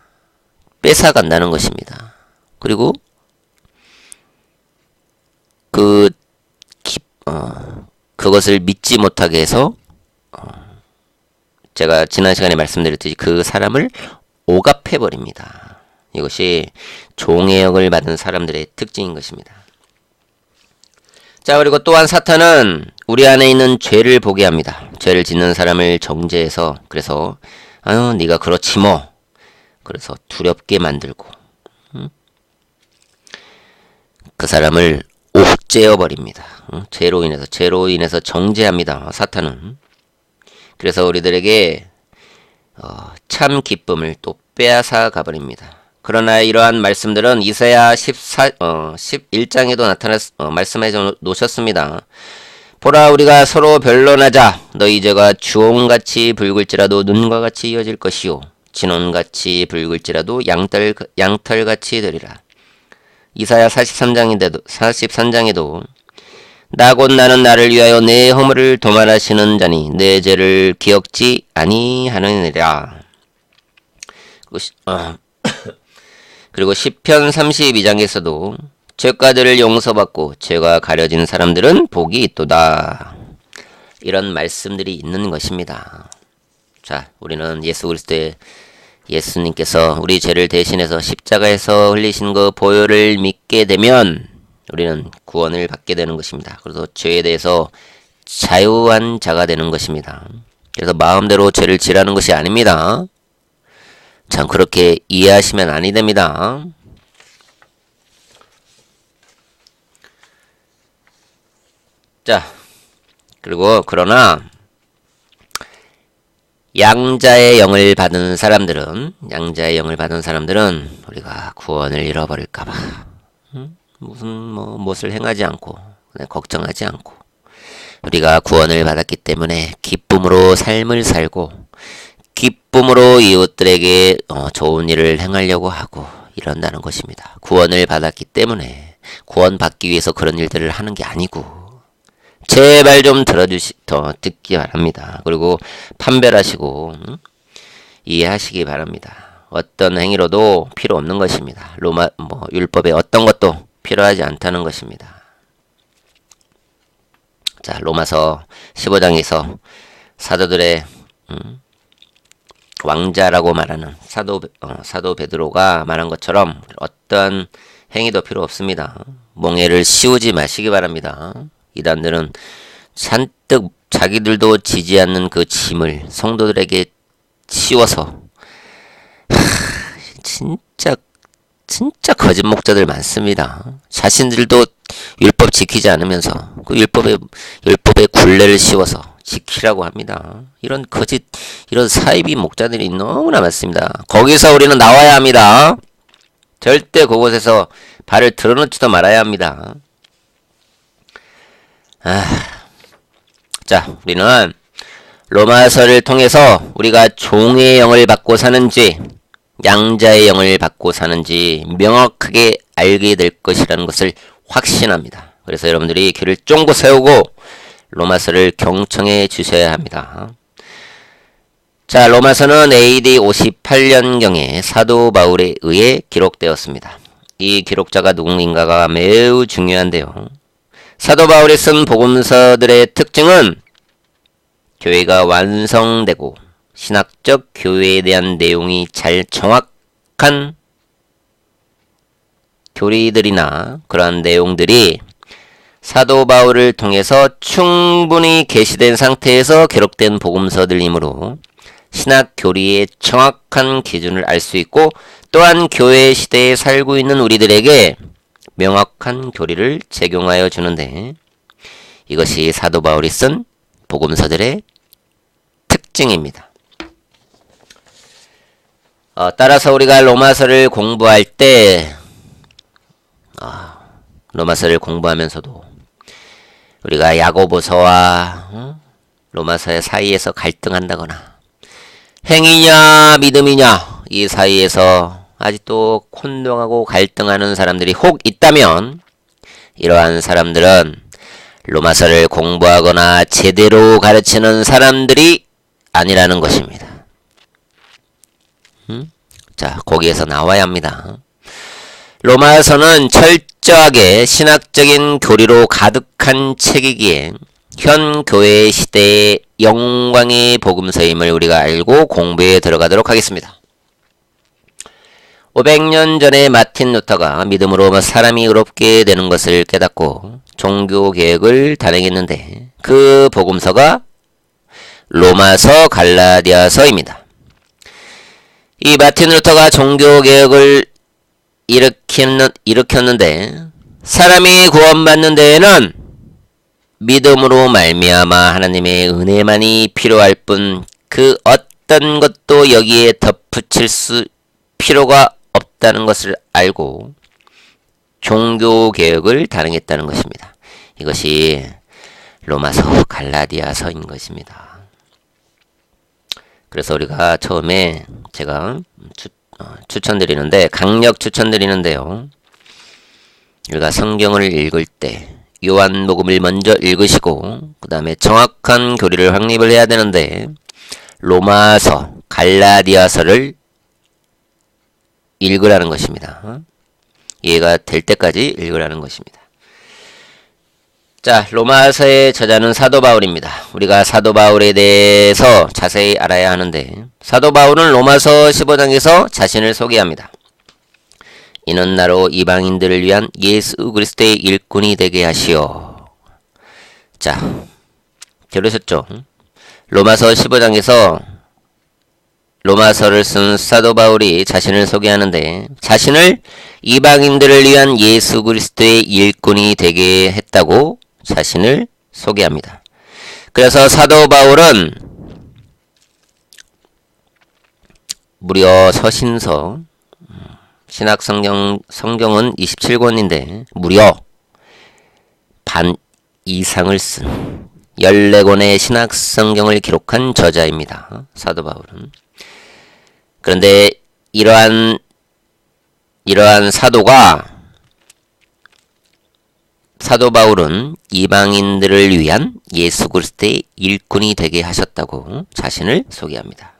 뺏어간다는 것입니다. 그리고 그것을 믿지 못하게 해서 제가 지난 시간에 말씀드렸듯이 그 사람을 억압해 버립니다. 이것이 종의 영을 받은 사람들의 특징인 것입니다. 자, 그리고 또한 사탄은 우리 안에 있는 죄를 보게 합니다. 죄를 짓는 사람을 정죄해서, 그래서 아유 네가 그렇지 뭐, 그래서 두렵게 만들고 그 사람을 옥죄어 버립니다. 죄로 인해서 정죄합니다. 사탄은. 그래서 우리들에게 참 기쁨을 또 빼앗아 가버립니다. 그러나 이러한 말씀들은 이사야 11장에도 말씀해 놓으셨습니다. 보라, 우리가 서로 변론하자. 너희 죄가 주홍같이 붉을지라도 눈과 같이 이어질 것이요 진홍같이 붉을지라도 양털같이 되리라. 이사야 43장에도 나 곧 나는 나를 위하여 내 허물을 도말하시는 자니 내 죄를 기억지 아니하느니라. 그리고 시편 32장에서도 죄가들을 용서받고 죄가 가려진 사람들은 복이 있도다. 이런 말씀들이 있는 것입니다. 자, 우리는 예수 그리스도의 예수님께서 우리 죄를 대신해서 십자가에서 흘리신 그 보혈을 믿게 되면 우리는 구원을 받게 되는 것입니다. 그래서 죄에 대해서 자유한 자가 되는 것입니다. 그래서 마음대로 죄를 지라는 것이 아닙니다. 참 그렇게 이해하시면 아니 됩니다. 자, 그리고 그러나 양자의 영을 받은 사람들은 우리가 구원을 잃어버릴까봐 무엇을 행하지 않고 걱정하지 않고 우리가 구원을 받았기 때문에 기쁨으로 삶을 살고 기쁨으로 이웃들에게 좋은 일을 행하려고 하고 이런다는 것입니다. 구원을 받았기 때문에 구원받기 위해서 그런 일들을 하는 게 아니고, 제발 좀 듣기 바랍니다. 그리고 판별하시고 이해하시기 바랍니다. 어떤 행위로도 필요 없는 것입니다. 율법에 어떤 것도 필요하지 않다는 것입니다. 자, 로마서 15장에서 사도들의 왕자라고 말하는 사도 베드로가 말한 것처럼 어떤 행위도 필요 없습니다. 몽해를 씌우지 마시기 바랍니다. 이단들은 잔뜩 자기들도 지지 않는 그 짐을 성도들에게 씌워서 진짜 거짓 목자들 많습니다. 자신들도 율법 지키지 않으면서 그 율법의 굴레를 씌워서 지키라고 합니다. 이런 사이비 목자들이 너무나 많습니다. 거기서 우리는 나와야 합니다. 절대 그곳에서 발을 드러놓지도 말아야 합니다. 자, 우리는 로마서를 통해서 우리가 종의 영을 받고 사는지 양자의 영을 받고 사는지 명확하게 알게 될 것이라는 것을 확신합니다. 그래서 여러분들이 귀를 쫑긋 세우고 로마서를 경청해 주셔야 합니다. 자, 로마서는 AD 58년경에 사도 바울에 의해 기록되었습니다. 이 기록자가 누구인가가 매우 중요한데요. 사도 바울이 쓴 복음서들의 특징은 교회가 완성되고 신학적 교회에 대한 내용이 잘 정확한 교리들이나 그러한 내용들이 사도 바울을 통해서 충분히 계시된 상태에서 기록된 복음서들이므로 신학 교리의 정확한 기준을 알 수 있고 또한 교회 시대에 살고 있는 우리들에게 명확한 교리를 제공하여 주는데 이것이 사도 바울이 쓴 복음서들의 특징입니다. 따라서 우리가 로마서를 공부할 때 로마서를 공부하면서도 우리가 야고보서와 로마서의 사이에서 갈등한다거나 행위냐 믿음이냐 이 사이에서 아직도 혼동하고 갈등하는 사람들이 혹 있다면 이러한 사람들은 로마서를 공부하거나 제대로 가르치는 사람들이 아니라는 것입니다. 자, 거기에서 나와야 합니다. 로마서는 철저하게 신학적인 교리로 가득한 책이기에 현 교회 시대의 영광의 복음서임을 우리가 알고 공부에 들어가도록 하겠습니다. 500년 전에 마틴 루터가 믿음으로 사람이 의롭게 되는 것을 깨닫고 종교개혁을 단행했는데 그 복음서가 로마서 갈라디아서입니다. 이 마틴 루터가 종교개혁을 일으켰는데 사람이 구원받는 데에는 믿음으로 말미암아 하나님의 은혜만이 필요할 뿐 그 어떤 것도 여기에 덧붙일 필요가 없다는 것을 알고 종교개혁을 단행했다는 것입니다. 이것이 로마서 갈라디아서인 것입니다. 그래서 우리가 처음에 제가 추천드리는데 강력 추천드리는데요. 우리가 성경을 읽을 때 요한복음을 먼저 읽으시고 그 다음에 정확한 교리를 확립을 해야 되는데 로마서, 갈라디아서를 읽으라는 것입니다. 이해가 될 때까지 읽으라는 것입니다. 자, 로마서의 저자는 사도 바울입니다. 우리가 사도 바울에 대해서 자세히 알아야 하는데 사도 바울은 로마서 15장에서 자신을 소개합니다. 이는 나로 이방인들을 위한 예수 그리스도의 일꾼이 되게 하시오. 자, 들으셨죠? 로마서 15장에서 로마서를 쓴 사도 바울이 자신을 소개하는데 자신을 이방인들을 위한 예수 그리스도의 일꾼이 되게 했다고 자신을 소개합니다. 그래서 사도 바울은 무려 서신서 신약 성경은 27권인데 무려 반 이상을 쓴 14권의 신약 성경을 기록한 저자입니다. 사도 바울은. 그런데 이러한 사도 바울은 이방인들을 위한 예수 그리스도의 일꾼이 되게 하셨다고 자신을 소개합니다.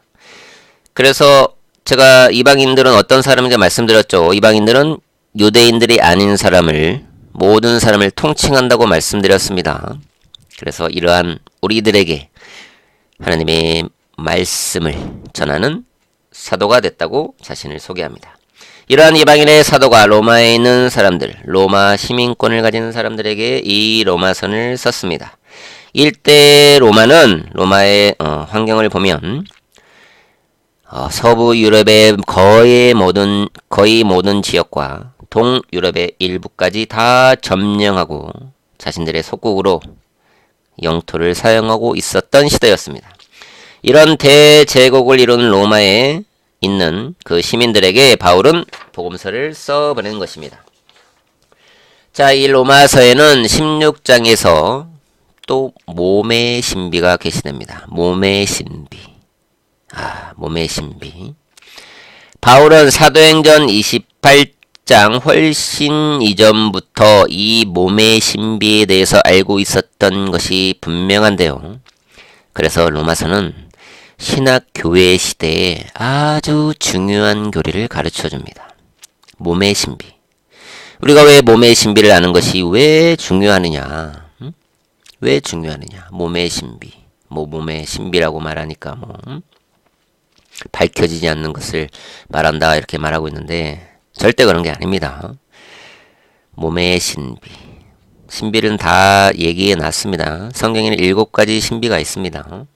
그래서 제가 이방인들은 어떤 사람인지 말씀드렸죠. 이방인들은 유대인들이 아닌 모든 사람을 통칭한다고 말씀드렸습니다. 그래서 이러한 우리들에게 하나님의 말씀을 전하는 사도가 됐다고 자신을 소개합니다. 이러한 이방인의 사도가 로마에 있는 사람들, 로마 시민권을 가진 사람들에게 이 로마서를 썼습니다. 일대 로마의 환경을 보면 서부 유럽의 거의 모든 지역과 동유럽의 일부까지 다 점령하고 자신들의 속국으로 영토를 사용하고 있었던 시대였습니다. 이런 대제국을 이룬 로마에 있는 그 시민들에게 바울은 복음서를 써보낸 것입니다. 자, 이 로마서에는 16장에서 또 몸의 신비가 계시됩니다. 몸의 신비. 몸의 신비. 바울은 사도행전 28장 훨씬 이전부터 이 몸의 신비에 대해서 알고 있었던 것이 분명한데요. 그래서 로마서는 신학교회 시대에 아주 중요한 교리를 가르쳐 줍니다. 몸의 신비. 우리가 왜 몸의 신비를 아는 것이 왜 중요하느냐? 왜 중요하느냐? 몸의 신비. 몸의 신비라고 말하니까 밝혀지지 않는 것을 말한다 이렇게 말하고 있는데 절대 그런 게 아닙니다. 몸의 신비. 신비는 다 얘기해 놨습니다. 성경에는 7가지 신비가 있습니다.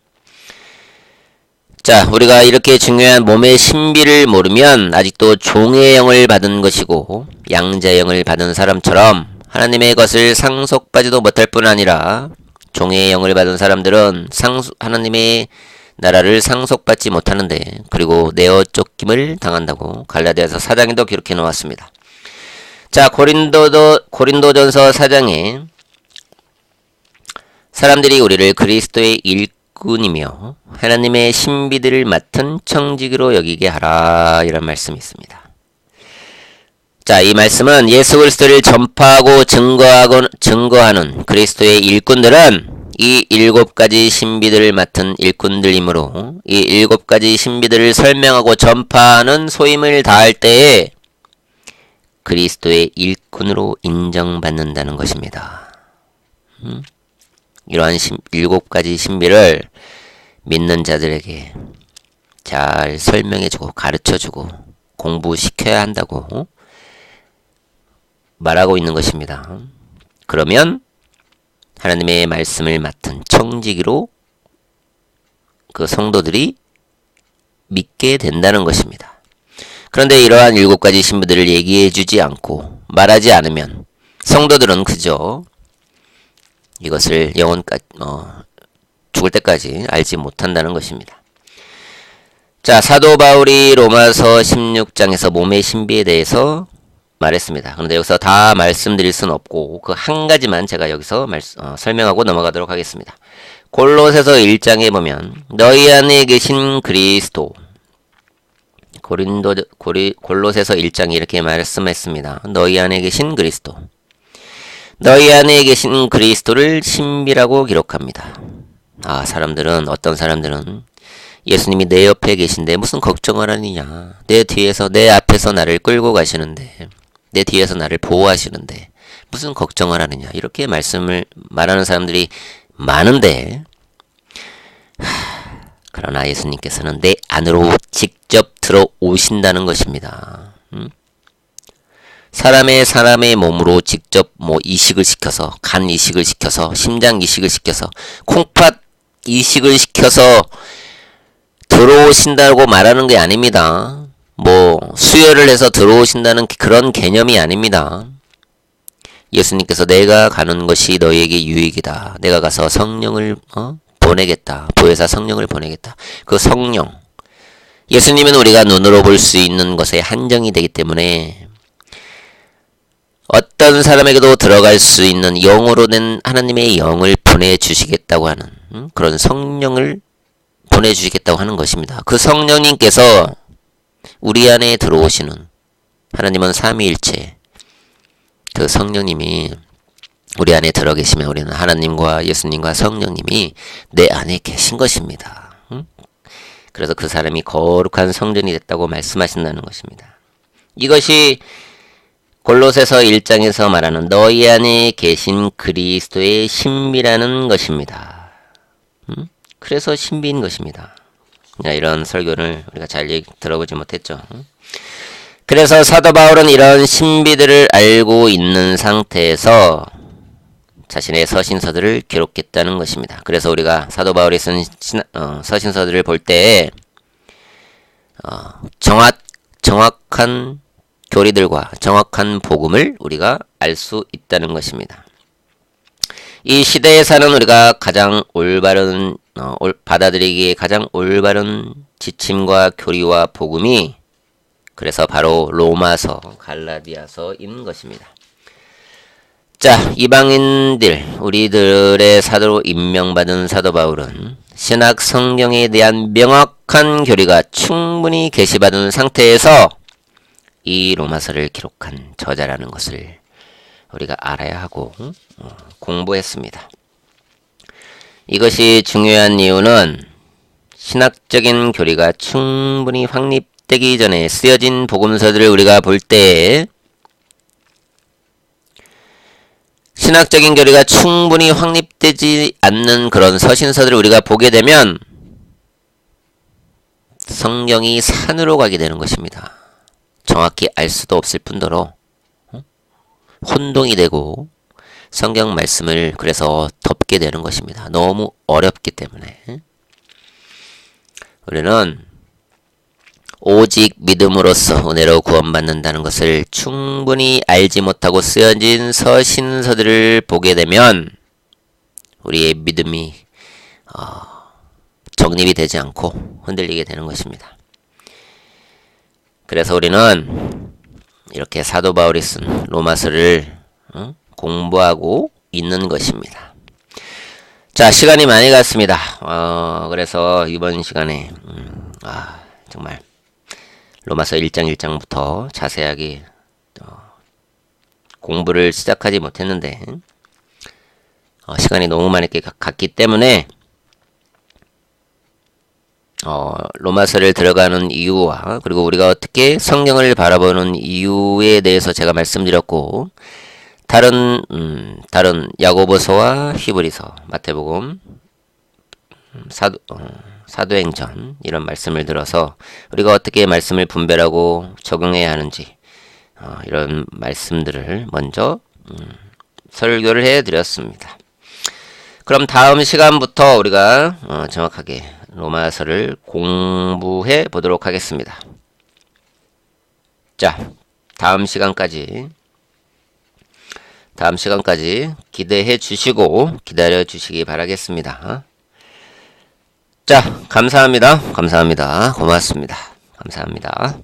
자, 우리가 이렇게 중요한 몸의 신비를 모르면 아직도 종의 영을 받은 것이고 양자의 영을 받은 사람처럼 하나님의 것을 상속받지도 못할 뿐 아니라 종의 영을 받은 사람들은 하나님의 나라를 상속받지 못하는데 그리고 내어 쫓김을 당한다고 갈라디아서 4장에도 기록해 놓았습니다. 자, 고린도전서 4장에 사람들이 우리를 그리스도의 일꾼이며 하나님의 신비들을 맡은 청지기로 여기게 하라 이런 말씀이 있습니다. 자, 이 말씀은 예수 그리스도를 전파하고 증거하는 그리스도의 일꾼들은 이 7가지 신비들을 맡은 일꾼들이므로 이 7가지 신비들을 설명하고 전파하는 소임을 다할 때에 그리스도의 일꾼으로 인정받는다는 것입니다. 이러한 7가지 신비를 믿는 자들에게 잘 설명해주고 가르쳐주고 공부시켜야 한다고 말하고 있는 것입니다. 그러면 하나님의 말씀을 맡은 청지기로 그 성도들이 믿게 된다는 것입니다. 그런데 이러한 7가지 신비들을 얘기해 주지 않고 말하지 않으면 성도들은 그저 이것을 영원까지 죽을 때까지 알지 못한다는 것입니다. 자, 사도 바울이 로마서 16장에서 몸의 신비에 대해서 말했습니다. 그런데 여기서 다 말씀드릴 수는 없고 그 한 가지만 제가 여기서 설명하고 넘어가도록 하겠습니다. 골로새서 1장에 보면 너희 안에 계신 그리스도 골로새서 1장에 이렇게 말씀했습니다. 너희 안에 계신 그리스도. 너희 안에 계신 그리스도를 신비라고 기록합니다. 어떤 사람들은 예수님이 내 옆에 계신데 무슨 걱정을 하느냐. 내 뒤에서 내 앞에서 나를 끌고 가시는데 내 뒤에서 나를 보호하시는데 무슨 걱정을 하느냐. 이렇게 말하는 사람들이 많은데 그러나 예수님께서는 내 안으로 직접 들어오신다는 것입니다. 사람의 몸으로 직접 이식을 시켜서 간 이식을 시켜서 심장 이식을 시켜서 콩팥 이식을 시켜서 들어오신다고 말하는 게 아닙니다. 수혈을 해서 들어오신다는 그런 개념이 아닙니다. 예수님께서 내가 가는 것이 너희에게 유익이다. 내가 가서 성령을 보내겠다. 보혜사 성령을 보내겠다. 그 성령. 예수님은 우리가 눈으로 볼 수 있는 것에 한정이 되기 때문에 어떤 사람에게도 들어갈 수 있는 영으로 된 하나님의 영을 보내주시겠다고 하는 그런 성령을 보내주시겠다고 하는 것입니다. 그 성령님께서 우리 안에 들어오시는 하나님은 삼위일체 그 성령님이 우리 안에 들어 계시면 우리는 하나님과 예수님과 성령님이 내 안에 계신 것입니다. 그래서 그 사람이 거룩한 성전이 됐다고 말씀하신다는 것입니다. 이것이 골로새서 1장에서 말하는 너희 안에 계신 그리스도의 신비라는 것입니다. 그래서 신비인 것입니다. 이런 설교를 우리가 잘 들어보지 못했죠. 그래서 사도 바울은 이런 신비들을 알고 있는 상태에서 자신의 서신서들을 기록했다는 것입니다. 그래서 우리가 사도 바울이 쓴 서신서들을 볼 때 정확한 교리들과 정확한 복음을 우리가 알 수 있다는 것입니다. 이 시대에 사는 우리가 가장 올바른 받아들이기에 가장 올바른 지침과 교리와 복음이 그래서 바로 로마서, 갈라디아서인 것입니다. 자, 이방인들, 우리들의 사도로 임명받은 사도 바울은 신약 성경에 대한 명확한 교리가 충분히 계시받은 상태에서 이 로마서를 기록한 저자라는 것을 우리가 알아야 하고 공부했습니다. 이것이 중요한 이유는 신학적인 교리가 충분히 확립되기 전에 쓰여진 복음서들을 우리가 볼 때 신학적인 교리가 충분히 확립되지 않는 그런 서신서들을 우리가 보게 되면 성경이 산으로 가게 되는 것입니다. 정확히 알 수도 없을 뿐더러 혼동이 되고 성경 말씀을 그래서 덮게 되는 것입니다. 너무 어렵기 때문에. 우리는 오직 믿음으로써 은혜로 구원받는다는 것을 충분히 알지 못하고 쓰여진 서신서들을 보게 되면 우리의 믿음이 정립이 되지 않고 흔들리게 되는 것입니다. 그래서 우리는 이렇게 사도 바울이 쓴 로마서를 공부하고 있는 것입니다. 자, 시간이 많이 갔습니다. 그래서 이번 시간에 정말 로마서 1장 1장부터 자세하게 공부를 시작하지 못했는데 시간이 너무 많이 갔기 때문에 로마서를 들어가는 이유와 그리고 우리가 어떻게 성경을 바라보는 이유에 대해서 제가 말씀드렸고 다른 야고보서와 히브리서, 마태복음, 사도행전 이런 말씀을 들어서 우리가 어떻게 말씀을 분별하고 적용해야 하는지 이런 말씀들을 먼저 설교를 해드렸습니다. 그럼 다음 시간부터 우리가 정확하게 로마서를 공부해 보도록 하겠습니다. 자, 다음 시간까지 기대해 주시고 기다려 주시기 바라겠습니다. 자, 감사합니다. 고맙습니다. 감사합니다.